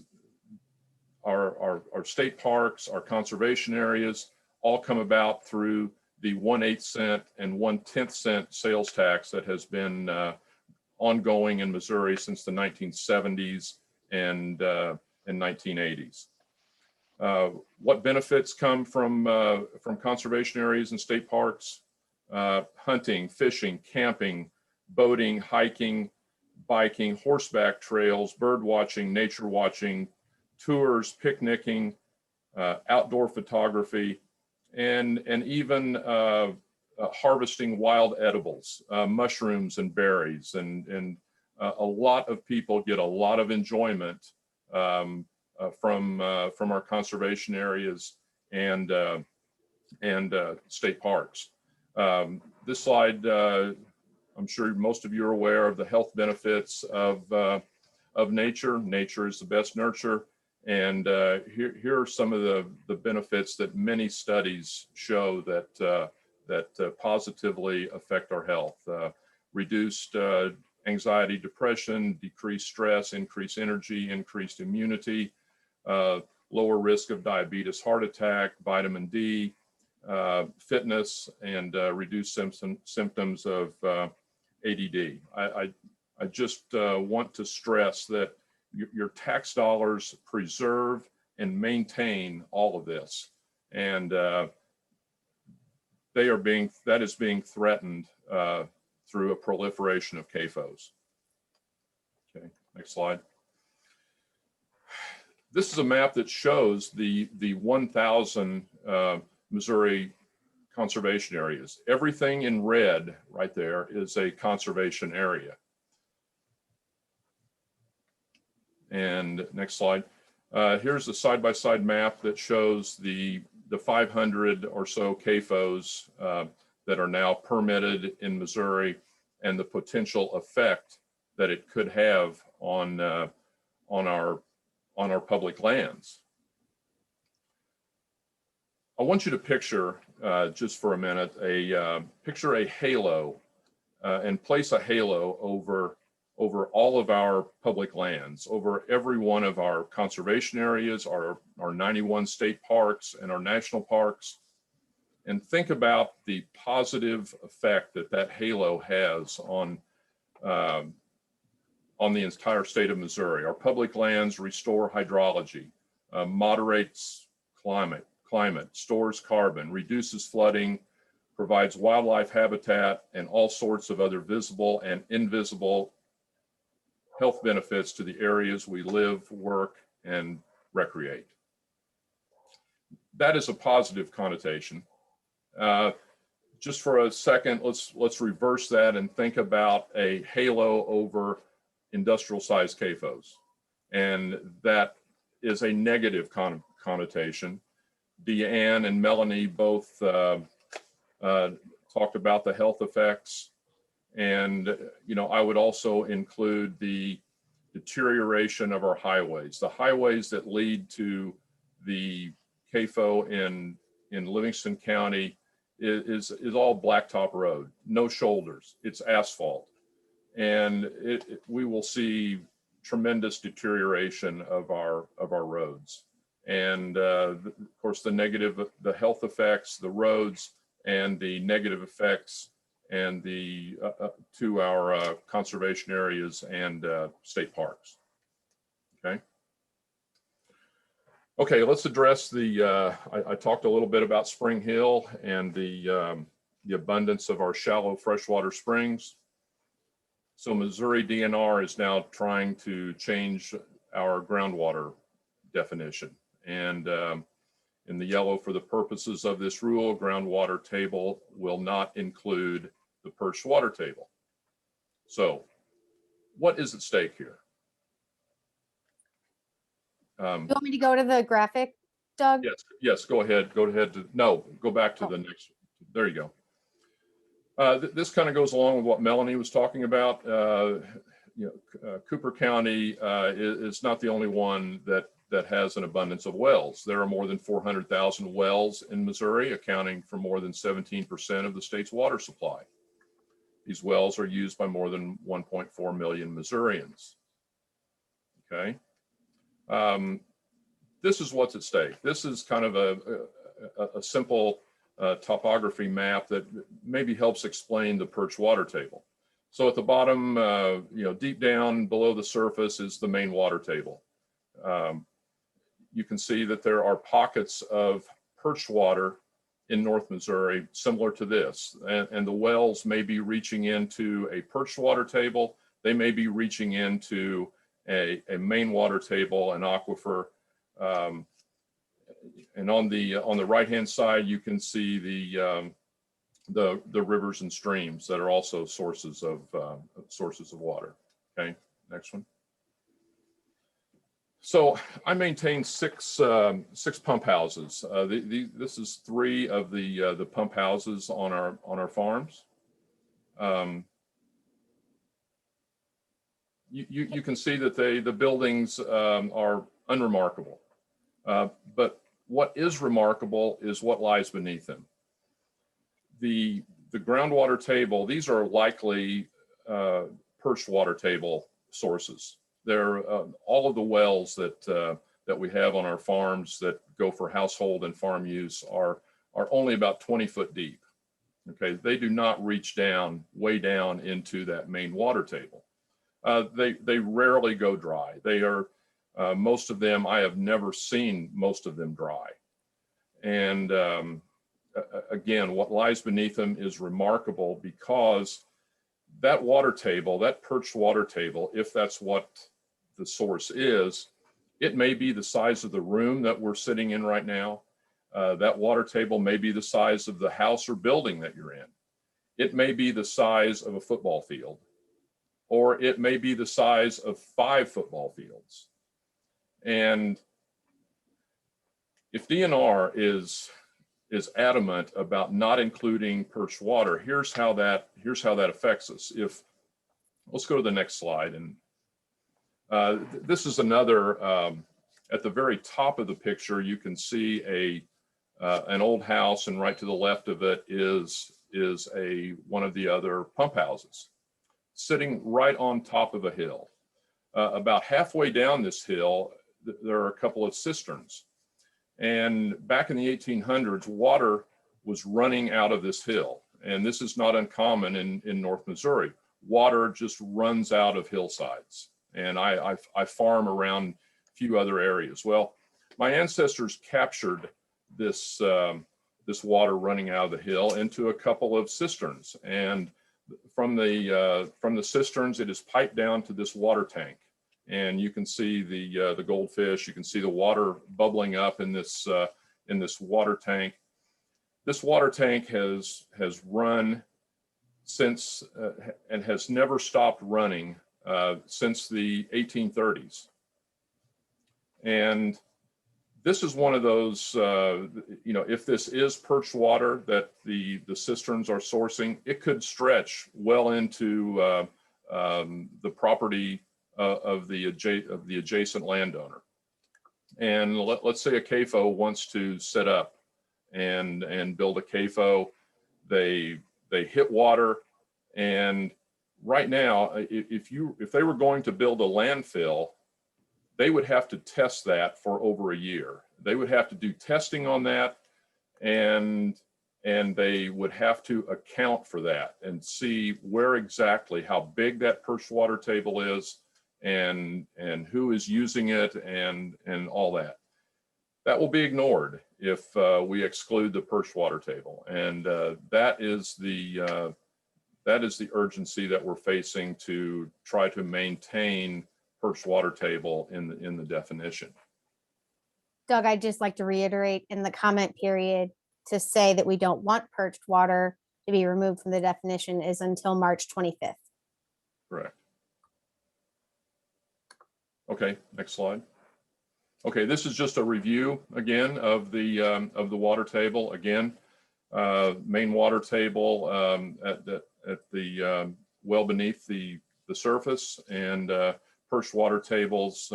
are state parks, our conservation areas, all come about through the 1/8 cent and 1/10 cent sales tax that has been ongoing in Missouri since the 1970s and 1980s. What benefits come from conservation areas and state parks? Hunting, fishing, camping, boating, hiking, biking, horseback trails, bird watching, nature watching, tours, picnicking, outdoor photography, and even harvesting wild edibles, mushrooms and berries, and a lot of people get a lot of enjoyment from our conservation areas and state parks. This slide, I'm sure most of you are aware of the health benefits of nature. Nature is the best nurture. And here are some of the benefits that many studies show that positively affect our health. Reduced anxiety, depression, decreased stress, increased energy, increased immunity, lower risk of diabetes, heart attack, vitamin D, fitness, and reduced symptoms of ADD. I just want to stress that your tax dollars preserve and maintain all of this, and that is being threatened through a proliferation of CAFOs. Okay, next slide. This is a map that shows the 1,000 Missouri conservation areas. Everything in red right there is a conservation area. And next slide. Here's a side-by-side map that shows the 500 or so CAFOs that are now permitted in Missouri and the potential effect that it could have on our public lands. I want you to picture, just for a minute, picture a halo and place a halo over all of our public lands, over every one of our conservation areas, our 91 state parks and our national parks, and think about the positive effect that halo has on the entire state of Missouri. Our public lands restore hydrology, moderates climate, stores carbon, reduces flooding, provides wildlife habitat, and all sorts of other visible and invisible health benefits to the areas we live, work, and recreate. That is a positive connotation. Just for a second, let's reverse that and think about a halo over industrial-sized CAFOs, and that is a negative connotation. Deanne and Melanie both talked about the health effects, and I would also include the deterioration of our highways. The highways that lead to the CAFO in Livingston County is all blacktop road, no shoulders, it's asphalt. And we will see tremendous deterioration of our roads. And of course, the health effects, the roads, and the negative effects and to our conservation areas and state parks. Okay, let's address I talked a little bit about Spring Hill and the the abundance of our shallow freshwater springs. So Missouri DNR is now trying to change our groundwater definition. And in the yellow, for the purposes of this rule, groundwater table will not include the perched water table. So what is at stake here? You want me to go to the graphic, Doug? Yes, go ahead. No, go back to the next. There you go. This kind of goes along with what Melanie was talking about. Cooper County is not the only one that has an abundance of wells. There are more than 400,000 wells in Missouri, accounting for more than 17% of the state's water supply. These wells are used by more than 1.4 million Missourians. Okay. This is what's at stake. This is kind of a simple topography map that maybe helps explain the perched water table. So at the bottom, deep down below the surface is the main water table. You can see that there are pockets of perched water in North Missouri similar to this, and the wells may be reaching into a perched water table. They may be reaching into a main water table, an aquifer. And on the right-hand side, you can see the rivers and streams that are also sources of water. Okay, next one. So I maintain six pump houses. This is 3 of the pump houses on our farms. You can see that the buildings are unremarkable, but what is remarkable is what lies beneath them. The groundwater table, these are likely perched water table sources. They're all of the wells that we have on our farms that go for household and farm use are only about 20 foot deep. Okay, they do not reach down, way down into that main water table. They rarely go dry. They are, most of them, I have never seen most of them dry. And again, what lies beneath them is remarkable because that water table, that perched water table, if that's what the source is, it may be the size of the room that we're sitting in right now. That water table may be the size of the house or building that you're in. It may be the size of a football field, or it may be the size of 5 football fields. And if DNR is adamant about not including perched water, here's how that affects us. Let's go to the next slide. And this is another, at the very top of the picture, you can see an old house, and right to the left of it is one of the other pump houses, sitting right on top of a hill. About halfway down this hill, there are a couple of cisterns. And back in the 1800s, water was running out of this hill. And this is not uncommon in North Missouri. Water just runs out of hillsides. And I farm around a few other areas. Well, my ancestors captured this water running out of the hill into a couple of cisterns. And from the cisterns, it is piped down to this water tank. And you can see the goldfish. You can see the water bubbling up in this water tank. This water tank has run since and has never stopped running since the 1830s. And this is one of those, if this is perched water that the cisterns are sourcing, it could stretch well into the property of the adjacent landowner. And let's say a CAFO wants to set up and build a CAFO. They hit water, and right now, if they were going to build a landfill, they would have to test that for over a year. They would have to do testing on that, and they would have to account for that and see where exactly, how big that perched water table is, and who is using it, and all that. That will be ignored if we exclude the perched water table, and that is the urgency that we're facing to try to maintain perched water table in the definition. Doug, I'd just like to reiterate in the comment period to say that we don't want perched water to be removed from the definition is until March 25th. Correct. Okay, next slide. Okay, this is just a review again of the water table. Again, main water table at the well beneath the surface, and perched water tables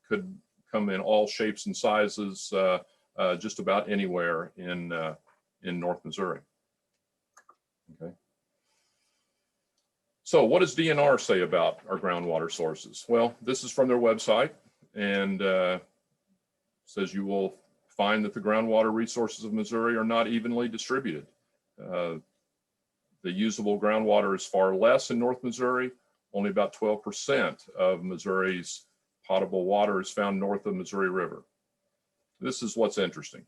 could come in all shapes and sizes, just about anywhere in North Missouri. Okay. So what does DNR say about our groundwater sources? Well, this is from their website, and says you will find that the groundwater resources of Missouri are not evenly distributed. The usable groundwater is far less in North Missouri. Only about 12% of Missouri's potable water is found north of Missouri River. This is what's interesting.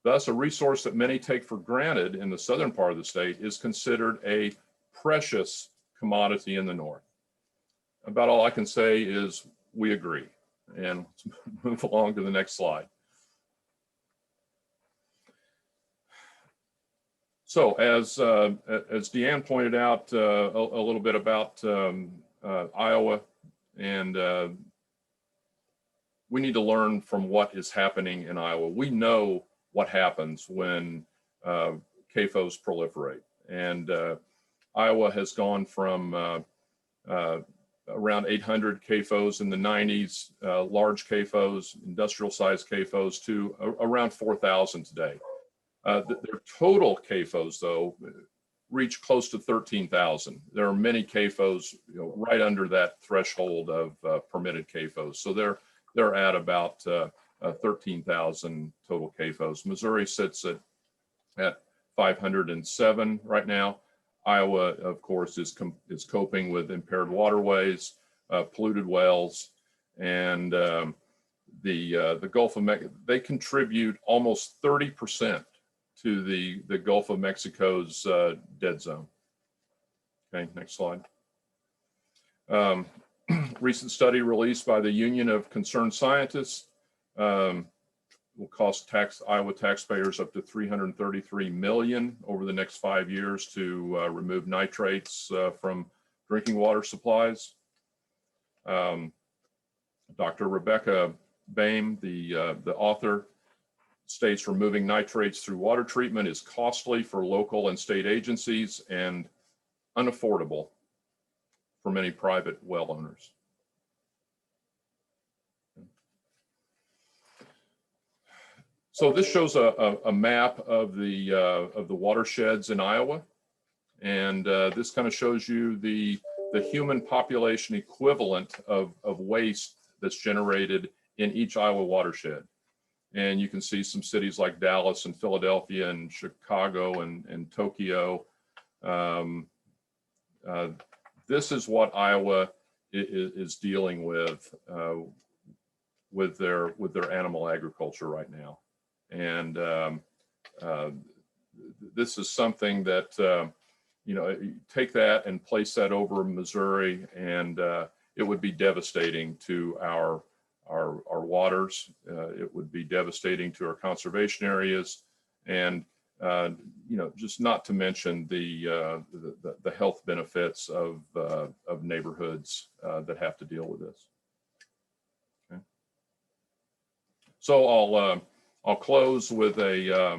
Thus, a resource that many take for granted in the southern part of the state is considered a precious commodity in the north. About all I can say is we agree. And let's move along to the next slide. So as Deanne pointed out a little bit about Iowa, and we need to learn from what is happening in Iowa. We know what happens when CAFOs proliferate, and Iowa has gone from around 800 CAFOs in the 90s, large CAFOs, industrial sized CAFOs, to around 4,000 today. Their total CAFOs, though, reach close to 13,000. There are many CAFOs, right under that threshold of permitted CAFOs. So they're at about 13,000 total CAFOs. Missouri sits at 507 right now. Iowa, of course, is coping with impaired waterways, polluted wells, and the Gulf of Mexico. They contribute almost 30% to the Gulf of Mexico's dead zone. Okay, next slide. Recent study released by the Union of Concerned Scientists will cost Iowa taxpayers up to $333 million over the next 5 years to remove nitrates from drinking water supplies. Dr. Rebecca Boehm, the author, states removing nitrates through water treatment is costly for local and state agencies and unaffordable for many private well owners. So this shows a map of the watersheds in Iowa, and this kind of shows you the human population equivalent of waste that's generated in each Iowa watershed. And you can see some cities like Dallas and Philadelphia and Chicago and Tokyo. This is what Iowa is dealing with their animal agriculture right now. And this is something that, take that and place that over Missouri, and it would be devastating to our waters. It would be devastating to our conservation areas, and just not to mention the health benefits of neighborhoods that have to deal with this. Okay. So I'll close with a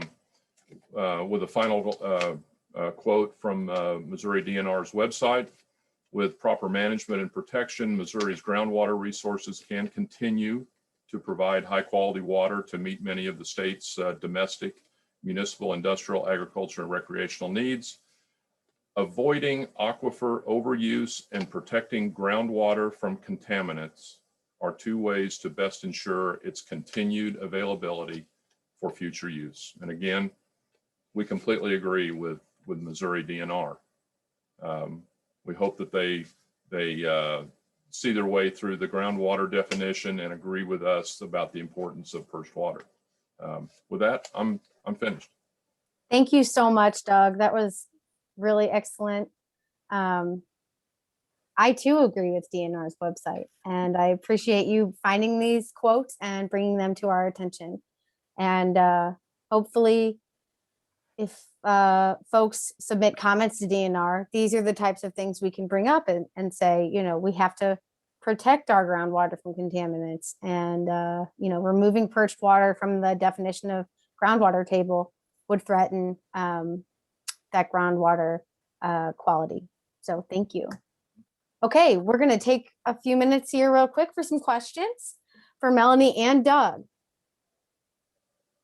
final quote from Missouri DNR's website. With proper management and protection, Missouri's groundwater resources can continue to provide high quality water to meet many of the state's domestic, municipal, industrial, agriculture, and recreational needs. Avoiding aquifer overuse and protecting groundwater from contaminants are two ways to best ensure its continued availability for future use. And again, we completely agree with Missouri DNR. We hope that they see their way through the groundwater definition and agree with us about the importance of perched water. With that, I'm finished. Thank you so much, Doug. That was really excellent. I too agree with DNR's website, and I appreciate you finding these quotes and bringing them to our attention. And hopefully, if folks submit comments to DNR, these are the types of things we can bring up and say, you know, we have to protect our groundwater from contaminants, and you know, removing perched water from the definition of groundwater table would threaten that groundwater quality. So thank you. Okay, we're going to take a few minutes here real quick for some questions for Melanie and Doug.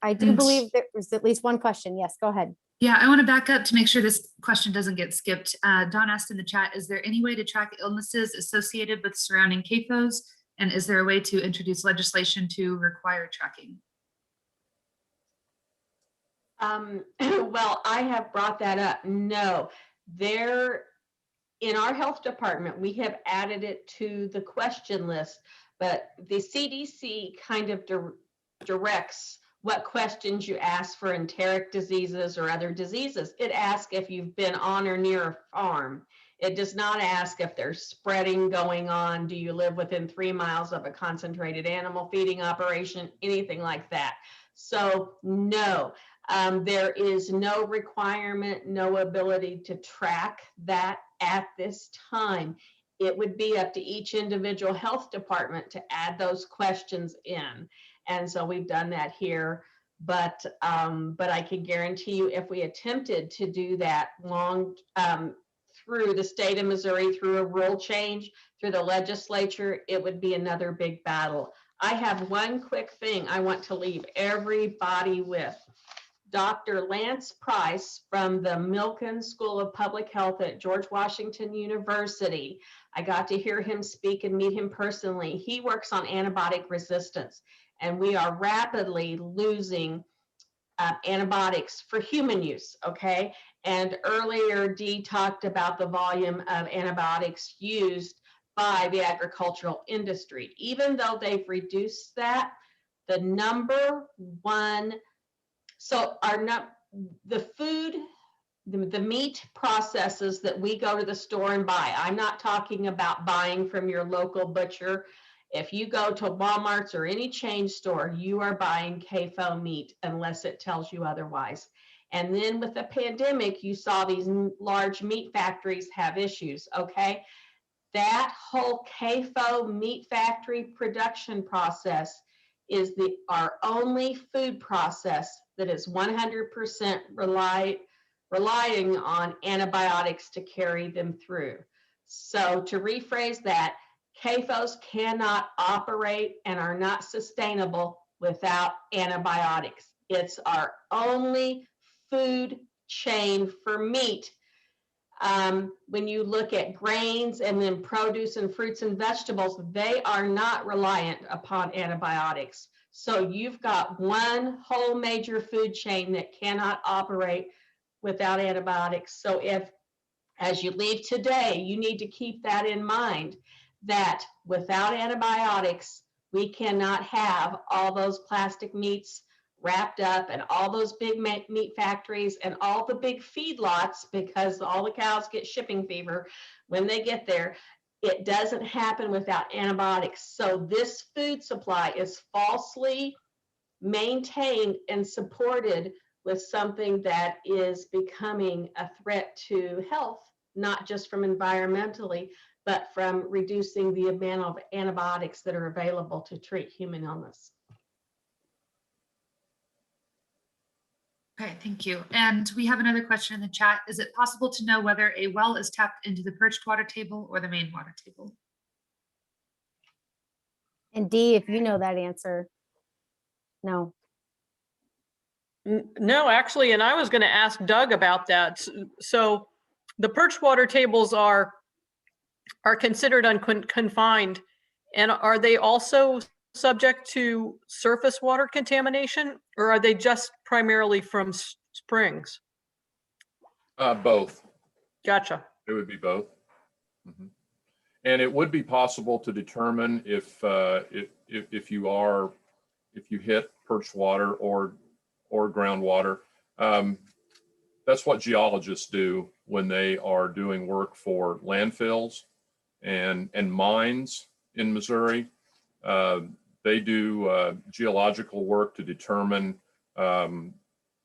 I do believe there was at least one question. Yes, go ahead. Yeah, I want to back up to make sure this question doesn't get skipped. Don asked in the chat, is there any way to track illnesses associated with surrounding CAFOs? And is there a way to introduce legislation to require tracking? Well, I have brought that up. No, in our health department, we have added it to the question list, but the CDC kind of directs what questions you ask for enteric diseases or other diseases. It asks if you've been on or near a farm. It does not ask if there's spreading going on. Do you live within 3 miles of a concentrated animal feeding operation? Anything like that. So no, there is no requirement, no ability to track that at this time. It would be up to each individual health department to add those questions in. And so we've done that here, but I can guarantee you if we attempted to do that through the state of Missouri, through a rule change, through the legislature, it would be another big battle. I have one quick thing I want to leave everybody with. Dr. Lance Price from the Milken School of Public Health at George Washington University. I got to hear him speak and meet him personally. He works on antibiotic resistance, and we are rapidly losing antibiotics for human use, okay? And earlier, Dee talked about the volume of antibiotics used by the agricultural industry. Even though they've reduced that, the number one, so the meat processes that we go to the store and buy, I'm not talking about buying from your local butcher. If you go to Walmart's or any chain store, you are buying CAFO meat unless it tells you otherwise. And then with the pandemic, you saw these large meat factories have issues, okay? That whole CAFO meat factory production process is our only food process that is 100% relying on antibiotics to carry them through. So to rephrase that, CAFOs cannot operate and are not sustainable without antibiotics. It's our only food chain for meat. When you look at grains and then produce and fruits and vegetables, they are not reliant upon antibiotics. So you've got one whole major food chain that cannot operate without antibiotics. So if, as you leave today, you need to keep that in mind, that without antibiotics, we cannot have all those plastic meats wrapped up and all those big meat factories and all the big feedlots, because all the cows get shipping fever when they get there. It doesn't happen without antibiotics. So this food supply is falsely maintained and supported with something that is becoming a threat to health, not just from environmentally, but from reducing the amount of antibiotics that are available to treat human illness. Okay, thank you. And we have another question in the chat. Is it possible to know whether a well is tapped into the perched water table or the main water table? And Dee, if you know that answer, no. No, actually, and I was going to ask Doug about that. So the perched water tables are considered unconfined, and are they also subject to surface water contamination, or are they just primarily from springs? Both. Gotcha. It would be both. Mm-hmm. And it would be possible to determine if you are if you hit perched water or groundwater. That's what geologists do when they are doing work for landfills and mines in Missouri. They do geological work to determine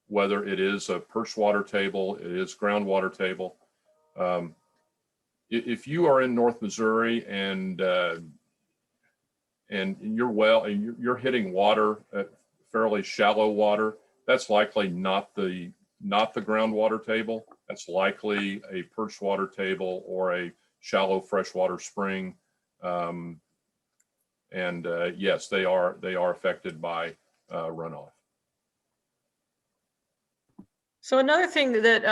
whether it is a perched water table, it is groundwater table. If you are in North Missouri and you're hitting water, fairly shallow water, that's likely not the groundwater table. That's likely a perched water table or a shallow freshwater spring. Yes, they are affected by runoff. So another thing that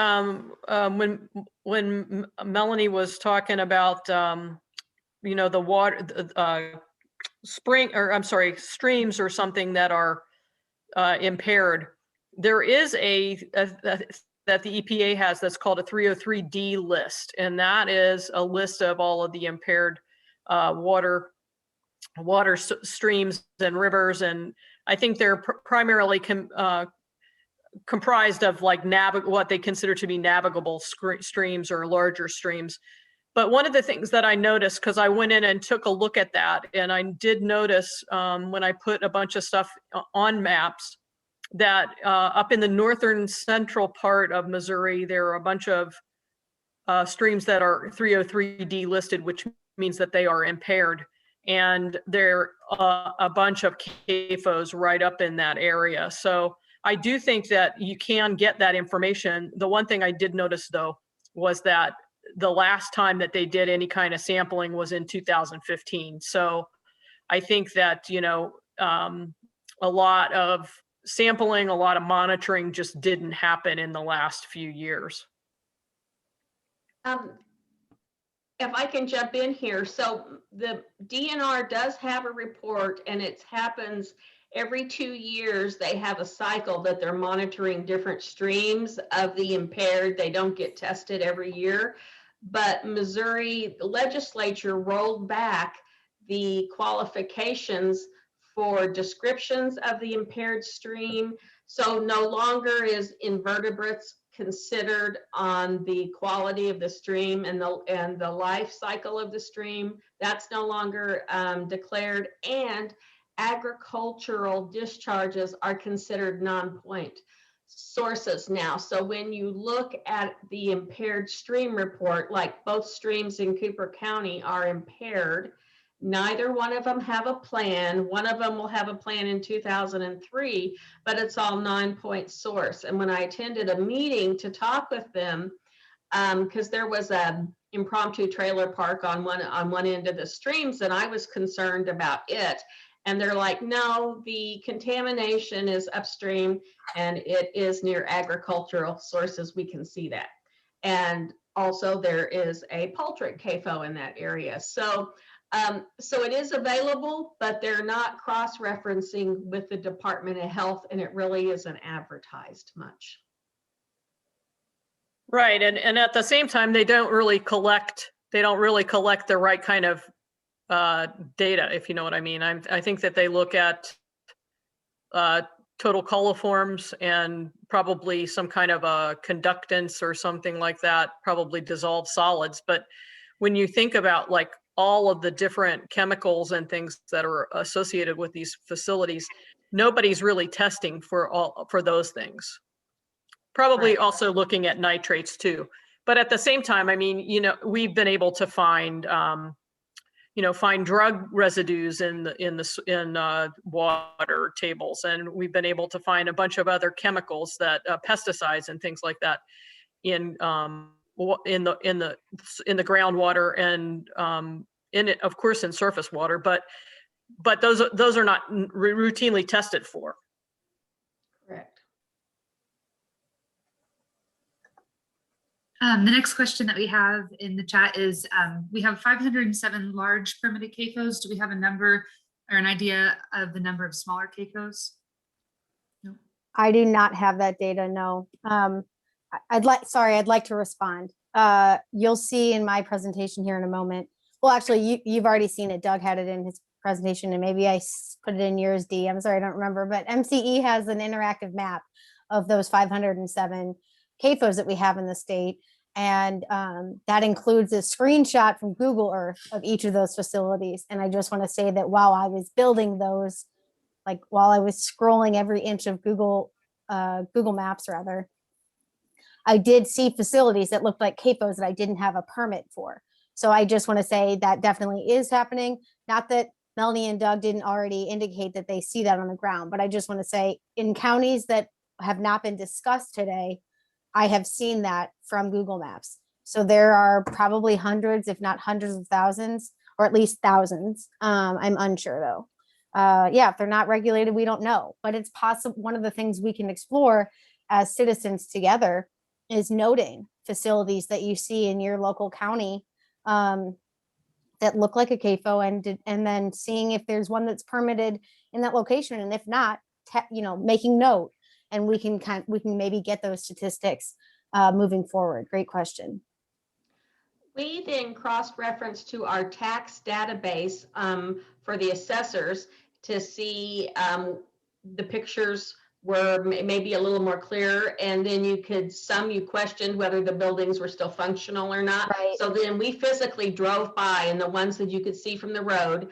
when Melanie was talking about, the water, streams or something that are impaired, there is that the EPA has that's called a 303D list, and that is a list of all of the impaired water streams and rivers, and I think they're primarily comprised of like what they consider to be navigable streams or larger streams. But one of the things that I noticed, because I went in and took a look at that, and I did notice when I put a bunch of stuff on maps, that up in the northern central part of Missouri, there are a bunch of streams that are 303D listed, which means that they are impaired. And there are a bunch of CAFOs right up in that area. So I do think that you can get that information. The one thing I did notice, though, was that the last time that they did any kind of sampling was in 2015. So I think that, a lot of sampling, a lot of monitoring just didn't happen in the last few years. If I can jump in here. So the DNR does have a report, and it happens every 2 years. They have a cycle that they're monitoring different streams of the impaired. They don't get tested every year, but Missouri Legislature rolled back the qualifications for descriptions of the impaired stream. So no longer is invertebrates considered on the quality of the stream and the life cycle of the stream. That's no longer declared, and agricultural discharges are considered non-point sources now. So when you look at the impaired stream report, like both streams in Cooper County are impaired, neither one of them have a plan. One of them will have a plan in 2003, but it's all non-point source. And when I attended a meeting to talk with them, because there was a impromptu trailer park on one end of the streams, and I was concerned about it. And they're like, no, the contamination is upstream and it is near agricultural sources. We can see that. And also there is a poultry CAFO in that area. So it is available, but they're not cross-referencing with the Department of Health, and it really isn't advertised much. Right, and at the same time, they don't really collect the right kind of data, if you know what I mean. I think that they look at total coliforms and probably some kind of a conductance or something like that, probably dissolved solids. But when you think about like all of the different chemicals and things that are associated with these facilities, nobody's really testing for those things. Probably Right. Also looking at nitrates too. But at the same time, I mean, we've been able to find drug residues in water tables, and we've been able to find a bunch of other chemicals that pesticides and things like that in the groundwater and in it, of course, in surface water, but those are not routinely tested for. Correct. The next question that we have in the chat is, we have 507 large permitted CAFOs. Do we have a number or an idea of the number of smaller CAFOs? No. I do not have that data, no. I'd like to respond. You'll see in my presentation here in a moment. Well, actually, you've already seen it. Doug had it in his presentation, and maybe I put it in yours, D. I'm sorry, I don't remember, but MCE has an interactive map of those 507 CAFOs that we have in the state. And that includes a screenshot from Google Earth of each of those facilities. And I just want to say that while I was building those, like while I was scrolling every inch of Google Maps rather, I did see facilities that looked like CAFOs that I didn't have a permit for. So I just want to say that definitely is happening. Not that Melanie and Doug didn't already indicate that they see that on the ground, but I just want to say in counties that have not been discussed today, I have seen that from Google Maps. So there are probably hundreds, if not hundreds of thousands, or at least thousands. I'm unsure though. Yeah, if they're not regulated, we don't know, but it's possible. One of the things we can explore as citizens together is noting facilities that you see in your local county that look like a CAFO, and then seeing if there's one that's permitted in that location, and if not, making note, and we can maybe get those statistics moving forward. Great question. We then cross-reference to our tax database for the assessors to see the pictures were maybe a little more clear, and then you questioned whether the buildings were still functional or not. Right. So then we physically drove by, and the ones that you could see from the road,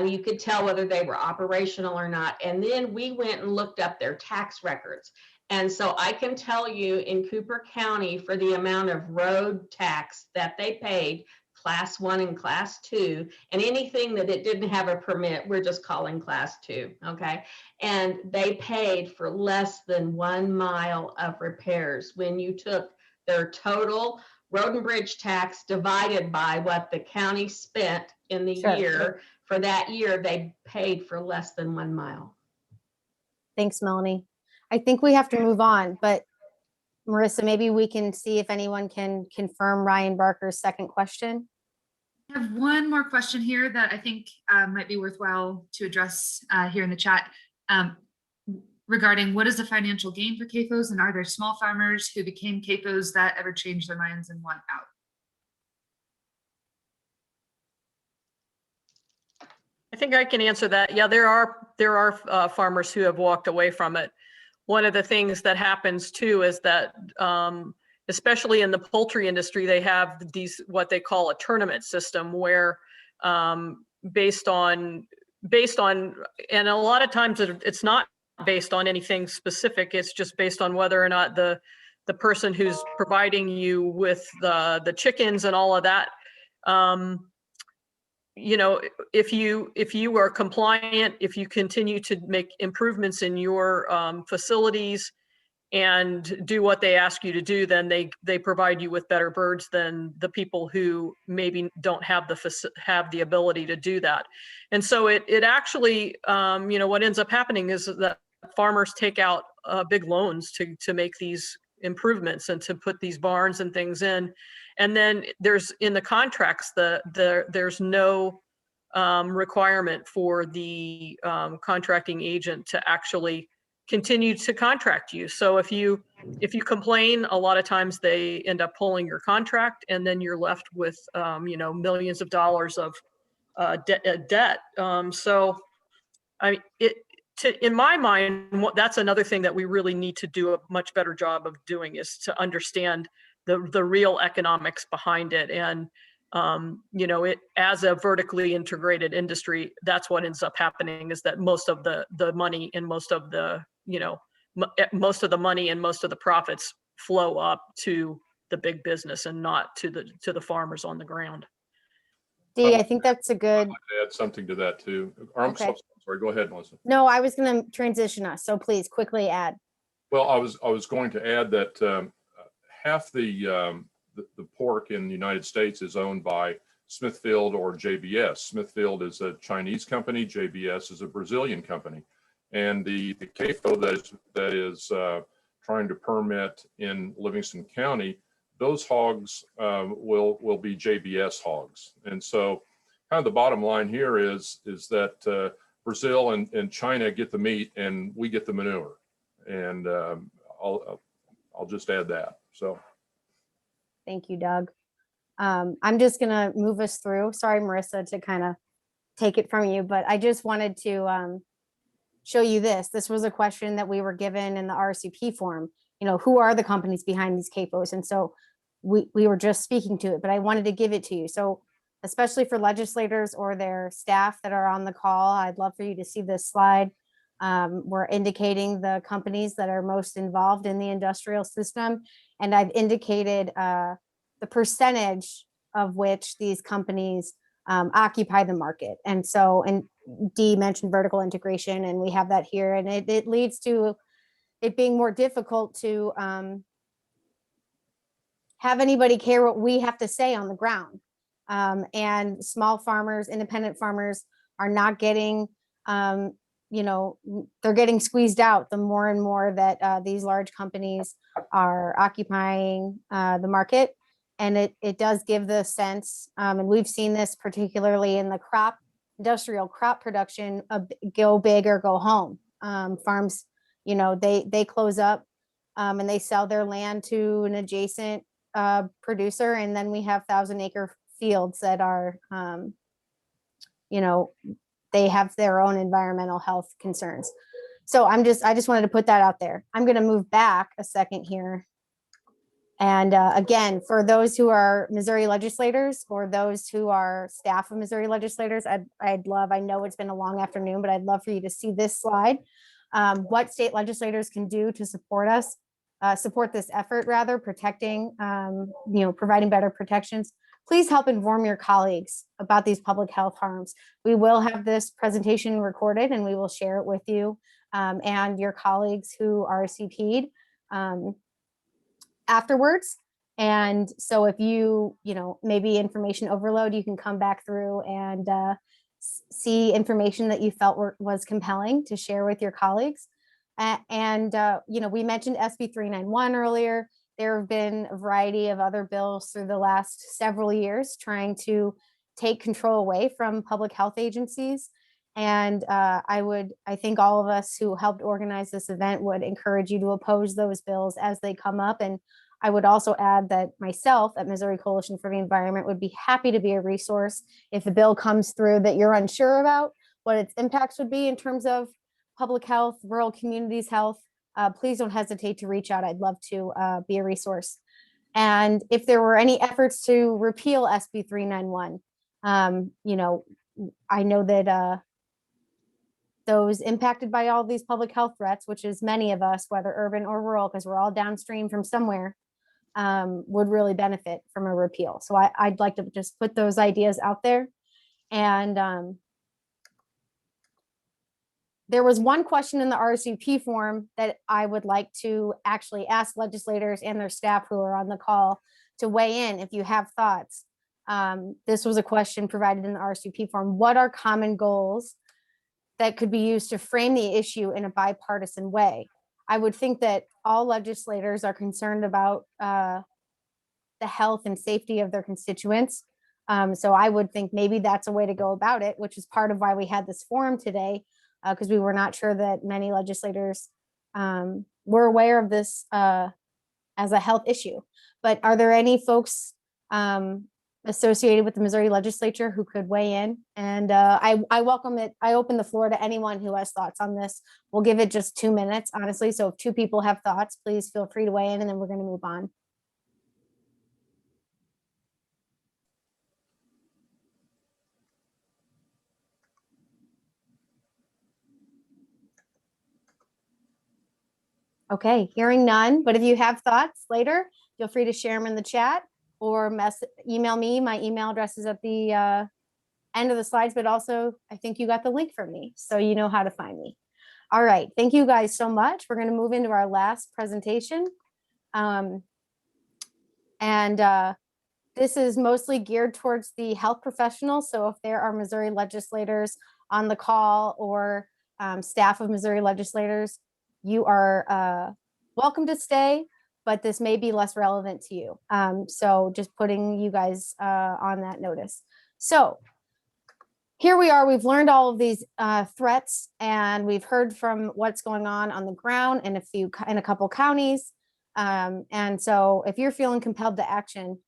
you could tell whether they were operational or not. And then we went and looked up their tax records. And so I can tell you in Cooper County, for the amount of road tax that they paid, class 1 and class 2, and anything that it didn't have a permit, we're just calling class 2, okay? And they paid for less than 1 mile of repairs when you took their total road and bridge tax divided by what the county spent in the Sure. year. For that year, they paid for less than 1 mile. Thanks, Melanie. I think we have to move on, but Marissa, maybe we can see if anyone can confirm Ryan Barker's second question. I have one more question here that I think might be worthwhile to address here in the chat regarding what is the financial gain for CAFOs, and are there small farmers who became CAFOs that ever changed their minds and want out? I think I can answer that. Yeah, there are farmers who have walked away from it. One of the things that happens too is that, especially in the poultry industry, they have these, what they call a tournament system, where based on, and a lot of times it's not based on anything specific. It's just based on whether or not the person who's providing you with the chickens and all of that, if you are compliant, if you continue to make improvements in your facilities and do what they ask you to do, then they provide you with better birds than the people who maybe don't have the ability to do that. And so it actually, what ends up happening is that farmers take out big loans to make these improvements and to put these barns and things in. And then there's, in the contracts, there's no requirement for the contracting agent to actually continue to contract you. So if you complain, a lot of times they end up pulling your contract, and then you're left with millions of dollars of debt. So in my mind, that's another thing that we really need to do a much better job of doing, is to understand the real economics behind it. And it, as a vertically integrated industry, that's what ends up happening, is that most of the money and most of the money and most of the profits flow up to the big business and not to the farmers on the ground. Dee, I think that's a good. I'd like to add something to that too. I'm Okay. sorry, go ahead, Melissa. No, I was going to transition us, so please quickly add. Well, I was going to add that half the pork in the United States is owned by Smithfield or JBS. Smithfield is a Chinese company. JBS is a Brazilian company. And the CAFO that is trying to permit in Livingston County, those hogs will be JBS hogs. And so kind of the bottom line here is that Brazil and China get the meat and we get the manure. And I'll just add that. So. Thank you, Doug. I'm just going to move us through. Sorry, Marissa, to kind of take it from you, but I just wanted to show you this. This was a question that we were given in the RCP form. You know, who are the companies behind these CAFOs? And so we were just speaking to it, but I wanted to give it to you. So especially for legislators or their staff that are on the call, I'd love for you to see this slide. We're indicating the companies that are most involved in the industrial system. And I've indicated the percentage of which these companies occupy the market. And so, and Dee mentioned vertical integration, and we have that here, and it leads to it being more difficult to have anybody care what we have to say on the ground. And small farmers, independent farmers are not getting, you know, they're getting squeezed out the more and more that these large companies are occupying the market. And it does give the sense, and we've seen this particularly in the industrial crop production, go big or go home. Farms, you know, they close up and they sell their land to an adjacent producer, and then we have 1,000-acre fields that are, you know, they have their own environmental health concerns. So I just wanted to put that out there. I'm going to move back a second here. And again, for those who are Missouri legislators or those who are staff of Missouri legislators, I'd love, I know it's been a long afternoon, but I'd love for you to see this slide. What state legislators can do to support us, support this effort rather, protecting, you know, providing better protections. Please help inform your colleagues about these public health harms. We will have this presentation recorded and we will share it with you and your colleagues who are CP'd afterwards. And so if you know, maybe information overload, you can come back through and see information that you felt was compelling to share with your colleagues. And you know, we mentioned SB 391 earlier. There have been a variety of other bills through the last several years trying to take control away from public health agencies. And I think all of us who helped organize this event would encourage you to oppose those bills as they come up. And I would also add that myself at Missouri Coalition for the Environment would be happy to be a resource if the bill comes through that you're unsure about what its impacts would be in terms of public health, rural communities' health. Please don't hesitate to reach out. I'd love to be a resource. And if there were any efforts to repeal SB 391, you know, I know that those impacted by all these public health threats, which is many of us, whether urban or rural, because we're all downstream from somewhere, would really benefit from a repeal. So I'd like to just put those ideas out there. And there was one question in the RCP form that I would like to actually ask legislators and their staff who are on the call to weigh in if you have thoughts. This was a question provided in the RCP form. What are common goals that could be used to frame the issue in a bipartisan way? I would think that all legislators are concerned about the health and safety of their constituents. So I would think maybe that's a way to go about it, which is part of why we had this forum today, because we were not sure that many legislators were aware of this as a health issue. But are there any folks associated with the Missouri Legislature who could weigh in? And I welcome it. I open the floor to anyone who has thoughts on this. We'll give it just 2 minutes, honestly. So if 2 people have thoughts, please feel free to weigh in, and then we're going to move on. Okay, hearing none, but if you have thoughts later, feel free to share them in the chat or email me. My email address is at the end of the slides, but also I think you got the link from me, so you know how to find me. All right, thank you guys so much. We're going to move into our last presentation. This is mostly geared towards the health professionals. So if there are Missouri legislators on the call or staff of Missouri legislators, you are welcome to stay, but this may be less relevant to you. So just putting you guys on that notice. So here we are, we've learned all of these threats, and we've heard from what's going on the ground in a couple counties. And so if you're feeling compelled to action,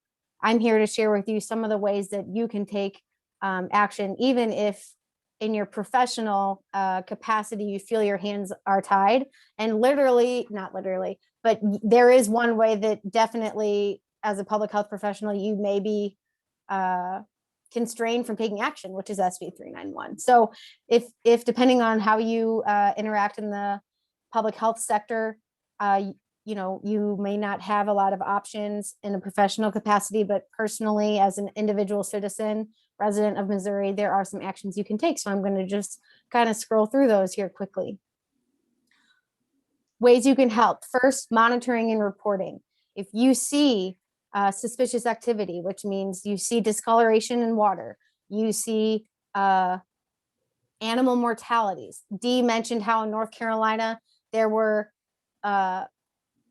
I'm here to share with you some of the ways that you can take action, even if in your professional capacity, you feel your hands are tied. And literally, not literally, but there is one way that definitely, as a public health professional, you may be constrained from taking action, which is SB 391. So if depending on how you interact in the public health sector, you may not have a lot of options in a professional capacity, but personally, as an individual citizen, resident of Missouri, there are some actions you can take. So I'm going to just kind of scroll through those here quickly. Ways you can help. First, monitoring and reporting. If you see suspicious activity, which means you see discoloration in water, you see animal mortalities. Dee mentioned how in North Carolina, there were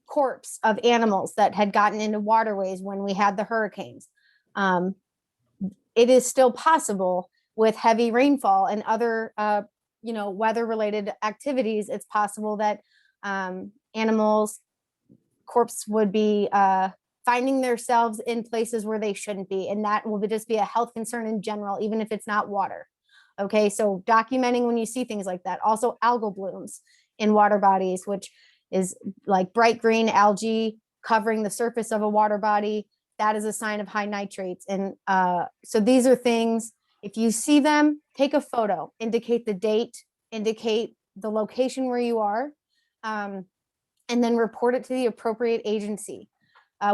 corpse of animals that had gotten into waterways when we had the hurricanes. It is still possible with heavy rainfall and other, weather-related activities. It's possible that animals' corpse would be finding themselves in places where they shouldn't be, and that will just be a health concern in general, even if it's not water. Okay, so documenting when you see things like that. Also, algal blooms in water bodies, which is like bright green algae covering the surface of a water body. That is a sign of high nitrates. And so these are things, if you see them, take a photo, indicate the date, indicate the location where you are, and then report it to the appropriate agency,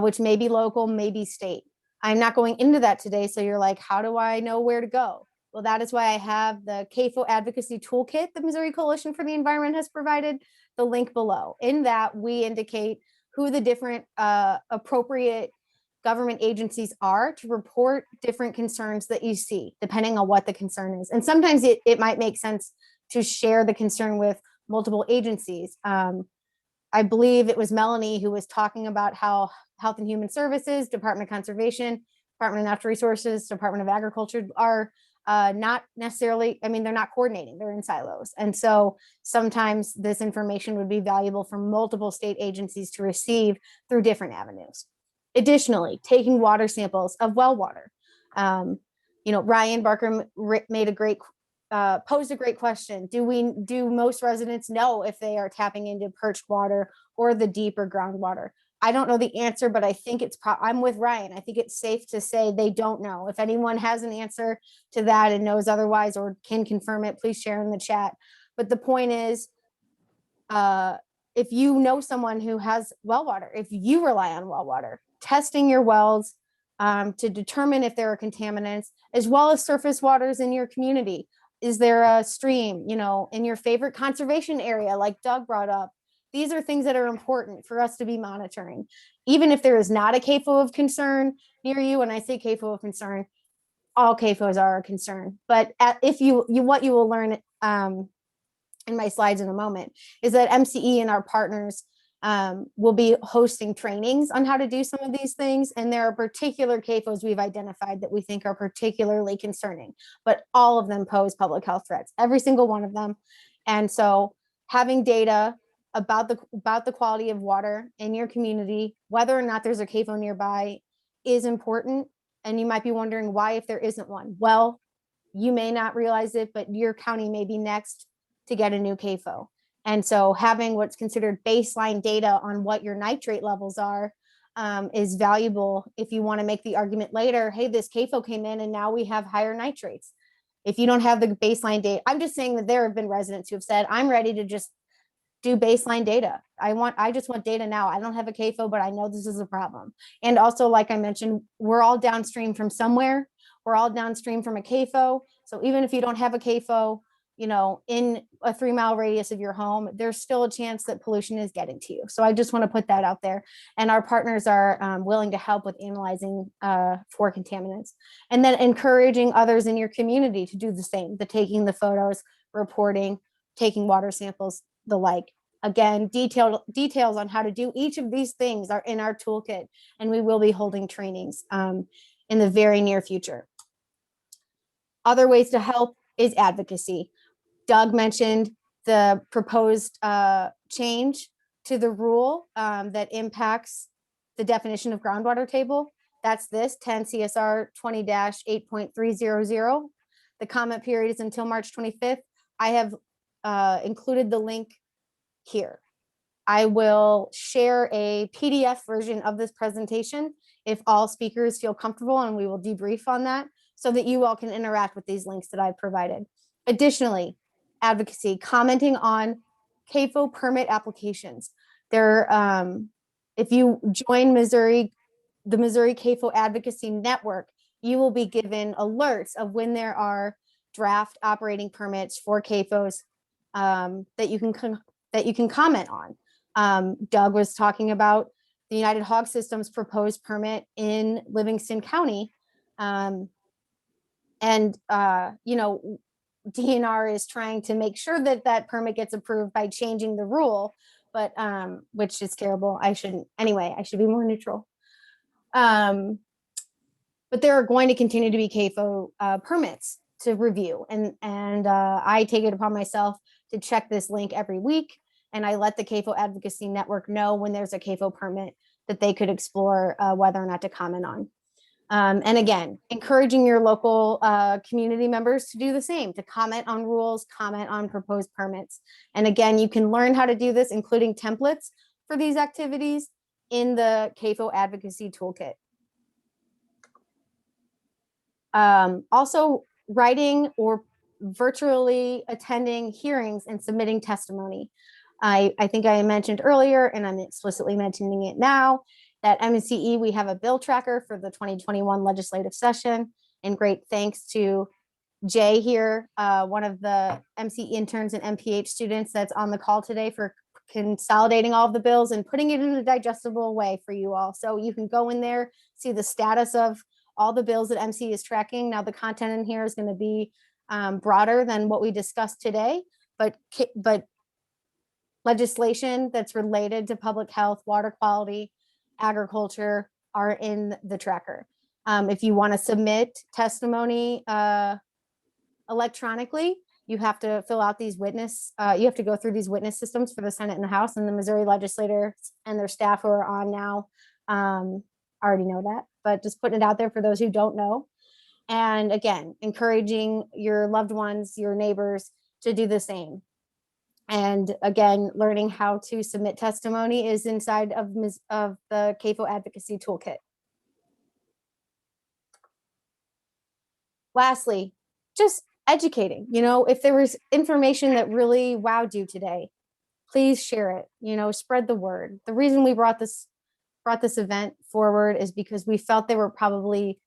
which may be local, may be state. I'm not going into that today. So you're like, how do I know where to go? Well, that is why I have the CAFO advocacy toolkit the Missouri Coalition for the Environment has provided, the link below. In that, we indicate who the different appropriate government agencies are to report different concerns that you see, depending on what the concern is. And sometimes it might make sense to share the concern with multiple agencies. I believe it was Melanie who was talking about how Health and Human Services, Department of Conservation, Department of Natural Resources, Department of Agriculture are not necessarily, they're not coordinating, they're in silos. And so sometimes this information would be valuable for multiple state agencies to receive through different avenues. Additionally, taking water samples of well water. Ryan Barker posed a great question. Do most residents know if they are tapping into perched water or the deeper groundwater? I don't know the answer, but I think I'm with Ryan. I think it's safe to say they don't know. If anyone has an answer to that and knows otherwise or can confirm it, please share in the chat. But the point is, if you know someone who has well water, if you rely on well water, testing your wells to determine if there are contaminants, as well as surface waters in your community. Is there a stream, in your favorite conservation area, like Doug brought up? These are things that are important for us to be monitoring. Even if there is not a CAFO of concern near you, and I say CAFO of concern, all CAFOs are a concern. But what you will learn in my slides in a moment is that MCE and our partners will be hosting trainings on how to do some of these things. And there are particular CAFOs we've identified that we think are particularly concerning, but all of them pose public health threats, every single one of them. And so having data about the quality of water in your community, whether or not there's a CAFO nearby, is important. And you might be wondering why if there isn't one. Well, you may not realize it, but your county may be next to get a new CAFO. And so having what's considered baseline data on what your nitrate levels are is valuable if you want to make the argument later, hey, this CAFO came in and now we have higher nitrates. If you don't have the baseline data, I'm just saying that there have been residents who have said, I'm ready to just do baseline data. I just want data now. I don't have a CAFO, but I know this is a problem. And also, like I mentioned, we're all downstream from somewhere. We're all downstream from a CAFO. So even if you don't have a CAFO, in a 3-mile radius of your home, there's still a chance that pollution is getting to you. So I just want to put that out there. And our partners are willing to help with analyzing for contaminants. And then encouraging others in your community to do the same, the taking the photos, reporting, taking water samples, the like. Again, details on how to do each of these things are in our toolkit, and we will be holding trainings in the very near future. Other ways to help is advocacy. Doug mentioned the proposed change to the rule that impacts the definition of groundwater table. That's this 10 CSR 20-8.300. The comment period is until March 25th. I have included the link here. I will share a PDF version of this presentation if all speakers feel comfortable, and we will debrief on that so that you all can interact with these links that I've provided. Additionally, advocacy, commenting on CAFO permit applications. There, if you join the Missouri CAFO Advocacy Network, you will be given alerts of when there are draft operating permits for CAFOs that you can comment on. Doug was talking about the United Hog System's proposed permit in Livingston County. You know, DNR is trying to make sure that that permit gets approved by changing the rule, but which is terrible. I should be more neutral. But there are going to continue to be CAFO permits to review, and I take it upon myself to check this link every week, and I let the CAFO Advocacy Network know when there's a CAFO permit that they could explore whether or not to comment on. And again, encouraging your local community members to do the same, to comment on rules, comment on proposed permits. And again, you can learn how to do this, including templates for these activities, in the CAFO Advocacy Toolkit. Also, writing or virtually attending hearings and submitting testimony. I think I mentioned earlier, and I'm explicitly mentioning it now, that MCE, we have a bill tracker for the 2021 legislative session, and great thanks to Jay here, one of the MC interns and MPH students that's on the call today, for consolidating all of the bills and putting it in a digestible way for you all. So you can go in there, see the status of all the bills that MC is tracking. Now the content in here is going to be broader than what we discussed today, but legislation that's related to public health, water quality, agriculture are in the tracker. If you want to submit testimony electronically, you have to fill out these you have to go through these witness systems for the Senate and the House, and the Missouri legislators and their staff who are on now already know that, but just putting it out there for those who don't know. And again, encouraging your loved ones, your neighbors to do the same. And again, learning how to submit testimony is inside of the CAFO Advocacy Toolkit. Lastly, just educating. You know, if there was information that really wowed you today, please share it. You know, spread the word. The reason we brought this event forward is because we felt there were probably,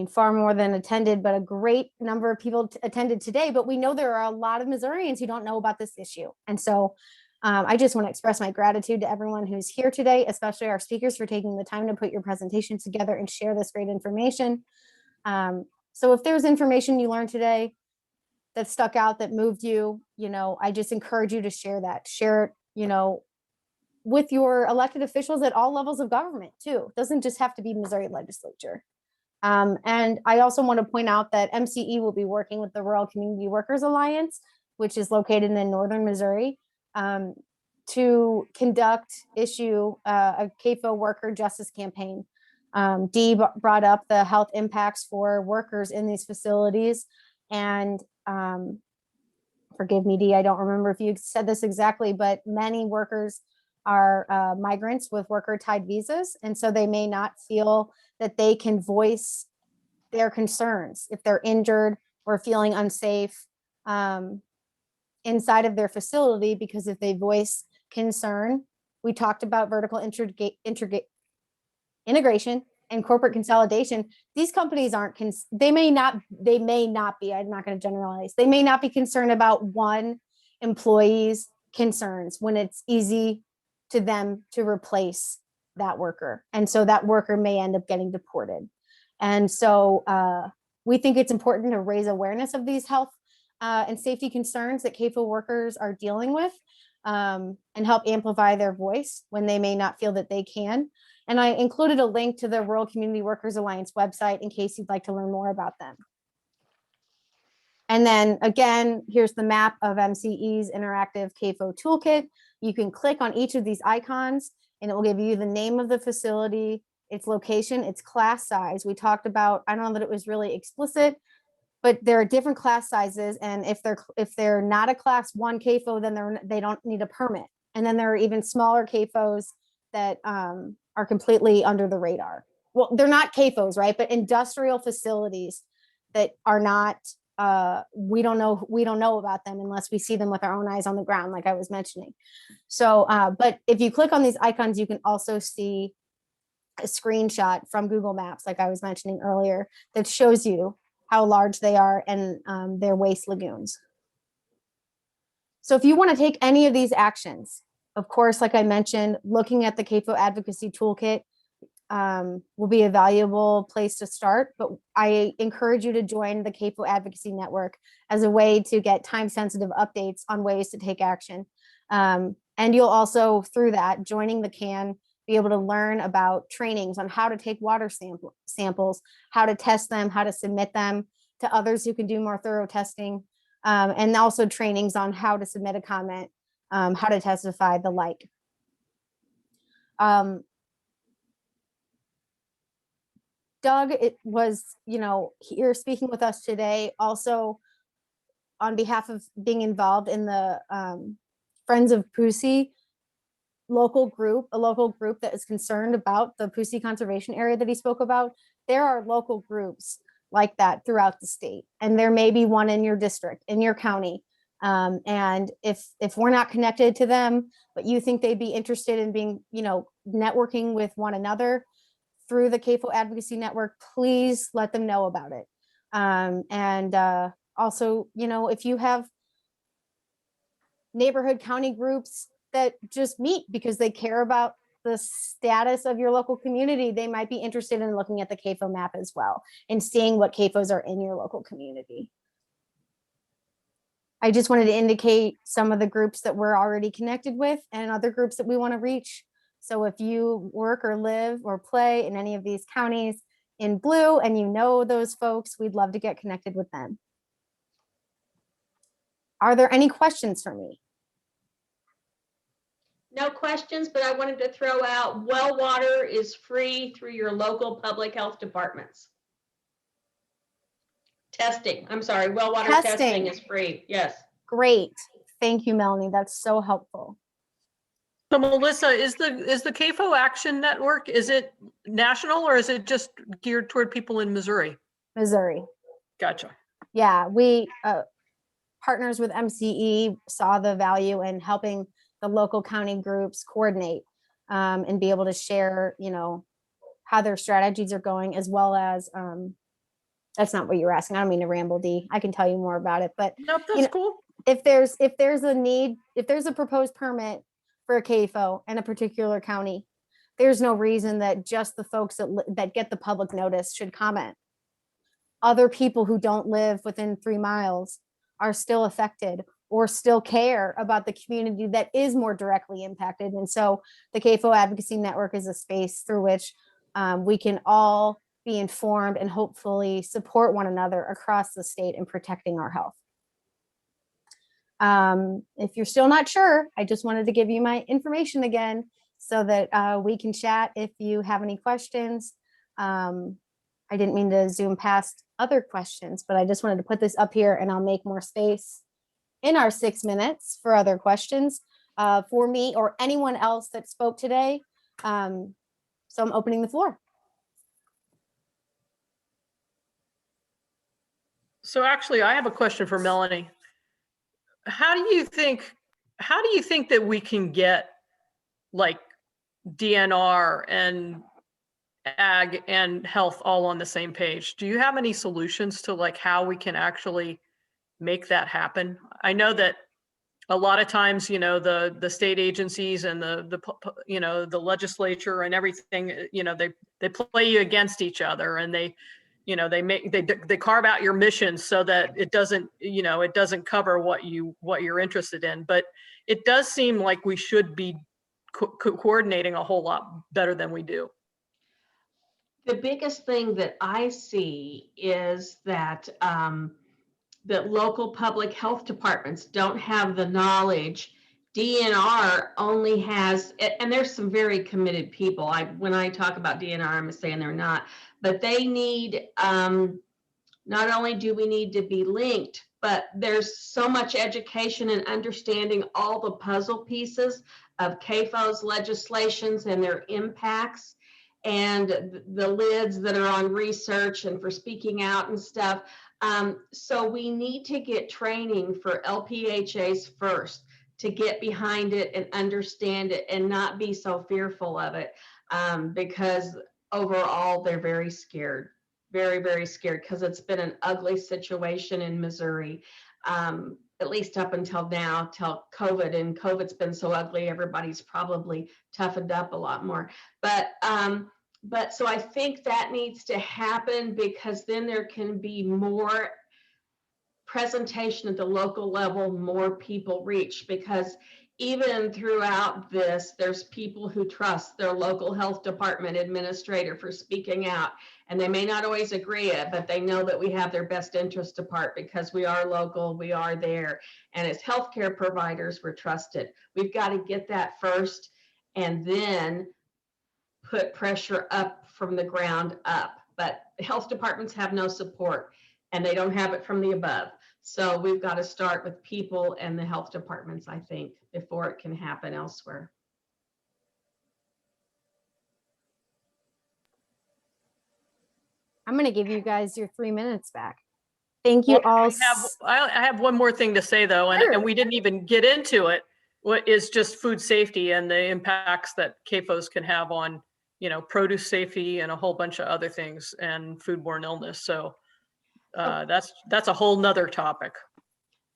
far more than attended, but a great number of people attended today. But we know there are a lot of Missourians who don't know about this issue. And so I just want to express my gratitude to everyone who's here today, especially our speakers, for taking the time to put your presentation together and share this great information. So if there's information you learned today that stuck out, that moved you, I just encourage you to share that. Share it, with your elected officials at all levels of government too. It doesn't just have to be Missouri Legislature. And I also want to point out that MCE will be working with the Rural Community Workers Alliance, which is located in northern Missouri, to issue a CAFO worker justice campaign. Dee brought up the health impacts for workers in these facilities. And forgive me, Dee, I don't remember if you said this exactly, but many workers are migrants with worker-tied visas. And so they may not feel that they can voice their concerns if they're injured or feeling unsafe inside of their facility, because if they voice concern, we talked about vertical integration and corporate consolidation. These companies they may not be, I'm not going to generalize, they may not be concerned about one employee's concerns when it's easy to them to replace that worker. And so that worker may end up getting deported. And so we think it's important to raise awareness of these health and safety concerns that CAFO workers are dealing with, and help amplify their voice when they may not feel that they can. And I included a link to the Rural Community Workers Alliance website in case you'd like to learn more about them. And then again, here's the map of MCE's interactive CAFO toolkit. You can click on each of these icons and it will give you the name of the facility, its location, its class size. We talked about, I don't know that it was really explicit, but there are different class sizes. And if they're not a class 1 CAFO, then they don't need a permit. And then there are even smaller CAFOs that are completely under the radar. Well, they're not CAFOs, right? But industrial facilities that are not, we don't know about them unless we see them with our own eyes on the ground, like I was mentioning. So, but if you click on these icons, you can also see a screenshot from Google Maps, like I was mentioning earlier, that shows you how large they are and their waste lagoons. So if you want to take any of these actions, of course, like I mentioned, looking at the CAFO advocacy toolkit will be a valuable place to start, but I encourage you to join the CAFO Advocacy Network as a way to get time-sensitive updates on ways to take action. And you'll also, through that, joining the CAN, be able to learn about trainings on how to take water samples, how to test them, how to submit them to others who can do more thorough testing, and also trainings on how to submit a comment, how to testify, the like. Doug, it was, here speaking with us today, also on behalf of being involved in the Friends of Poussey a local group that is concerned about the Poussey Conservation Area that he spoke about. There are local groups like that throughout the state, and there may be one in your district, in your county. And if we're not connected to them, but you think they'd be interested in being, networking with one another through the CAFO Advocacy Network, please let them know about it. Also, if you have neighborhood county groups that just meet because they care about the status of your local community, they might be interested in looking at the CAFO map as well and seeing what CAFOs are in your local community. I just wanted to indicate some of the groups that we're already connected with and other groups that we want to reach. So if you work or live or play in any of these counties in blue and you know those folks, we'd love to get connected with them. Are there any questions for me? No questions, but I wanted to throw out well water is free through your local public health departments. Testing, I'm sorry, well water testing is free, yes. Great, thank you, Melanie, that's so helpful. So Melissa, is the CAFO Action Network, is it national or is it just geared toward people in Missouri? Missouri. Gotcha. Yeah, we partners with MCE saw the value in helping the local county groups coordinate and be able to share, how their strategies are going, as well as, that's not what you were asking. I don't mean to ramble, Dee. I can tell you more about it, but Nope, that's cool. If there's a need, if there's a proposed permit for a CAFO in a particular county, there's no reason that just the folks that get the public notice should comment. Other people who don't live within 3 miles are still affected or still care about the community that is more directly impacted. And so the CAFO Advocacy Network is a space through which we can all be informed and hopefully support one another across the state in protecting our health. If you're still not sure, I just wanted to give you my information again so that we can chat if you have any questions. I didn't mean to zoom past other questions, but I just wanted to put this up here, and I'll make more space in our 6 minutes for other questions for me or anyone else that spoke today. So I'm opening the floor. So actually, I have a question for Melanie. How do you think that we can get like DNR and ag and health all on the same page? Do you have any solutions to like how we can actually make that happen? I know that a lot of times, the state agencies and the legislature and everything, they play you against each other, and they carve out your mission so that it doesn't cover what you're interested in. But it does seem like we should be coordinating a whole lot better than we do. The biggest thing that I see is that that local public health departments don't have the knowledge DNR only has, and there's some very committed people. When I talk about DNR, I'm saying they're not, but they need, not only do we need to be linked, but there's so much education and understanding all the puzzle pieces of CAFOs legislations and their impacts, and the lids that are on research and for speaking out and stuff. So we need to get training for LPHAs first, to get behind it and understand it and not be so fearful of it, because overall they're very scared, very, very scared, because it's been an ugly situation in Missouri, at least up until now, till COVID, and COVID's been so ugly, everybody's probably toughened up a lot more. But so I think that needs to happen, because then there can be more presentation at the local level, more people reach, because even throughout this, there's people who trust their local health department administrator for speaking out, and they may not always agree it, but they know that we have their best interest at heart, because we are local, we are there, and as healthcare providers, we're trusted. We've got to get that first, and then put pressure up from the ground up. But health departments have no support, and they don't have it from the above. So we've got to start with people and the health departments, I think, before it can happen elsewhere. I'm going to give you guys your 3 minutes back. Thank you all. I have one more thing to say, though, Sure. and we didn't even get into it. What is just food safety and the impacts that CAFOs can have on, produce safety and a whole bunch of other things, and foodborne illness. So that's a whole nother topic.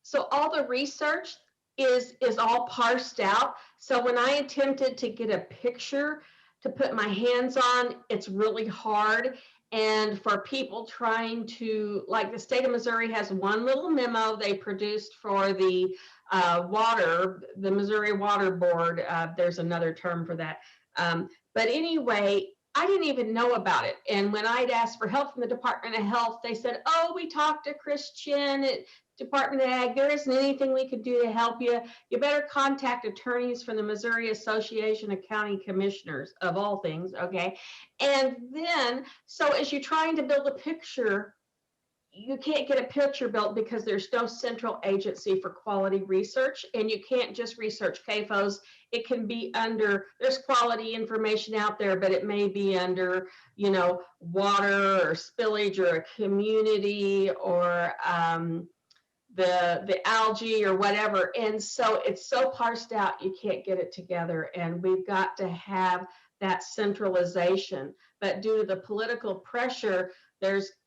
So all the research is all parsed out. So when I attempted to get a picture to put my hands on, it's really hard. And for people trying to, like, the state of Missouri has one little memo they produced for the the Missouri Water Board. There's another term for that. But anyway, I didn't even know about it. And when I'd asked for help from the Department of Health, they said, oh, we talked to Christian at Department of Ag. There isn't anything we could do to help you. You better contact attorneys from the Missouri Association of County Commissioners, of all things, okay? And then, so as you're trying to build a picture, you can't get a picture built because there's no central agency for quality research, and you can't just research CAFOs. It can be under, there's quality information out there, but it may be under, water or spillage or a community or the algae or whatever. And so it's so parsed out, you can't get it together. And we've got to have that centralization. But due to the political pressure,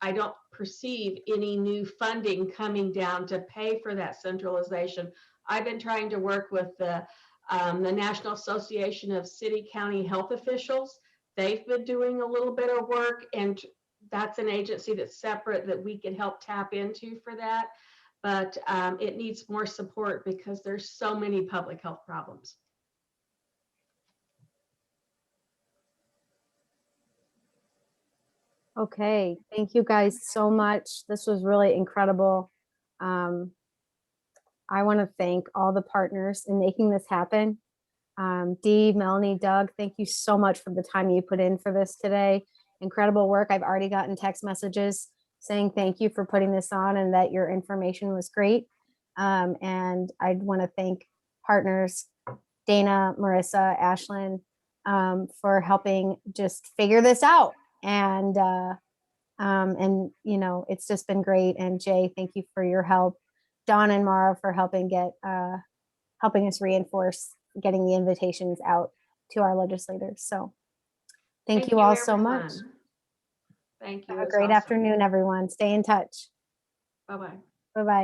I don't perceive any new funding coming down to pay for that centralization. I've been trying to work with the National Association of City County Health Officials. They've been doing a little bit of work, and that's an agency that's separate that we can help tap into for that. But it needs more support because there's so many public health problems. Okay, thank you guys so much. This was really incredible. I want to thank all the partners in making this happen. Dee, Melanie, Doug, thank you so much for the time you put in for this today. Incredible work. I've already gotten text messages saying thank you for putting this on and that your information was great. And I want to thank partners, Dana, Marissa, Ashlyn, for helping just figure this out. And it's just been great. And Jay, thank you for your help. Don and Mara for helping us reinforce getting the invitations out to our legislators. So thank you all so much. Thank you. Have a great afternoon, everyone. Stay in touch. Bye-bye. Bye-bye.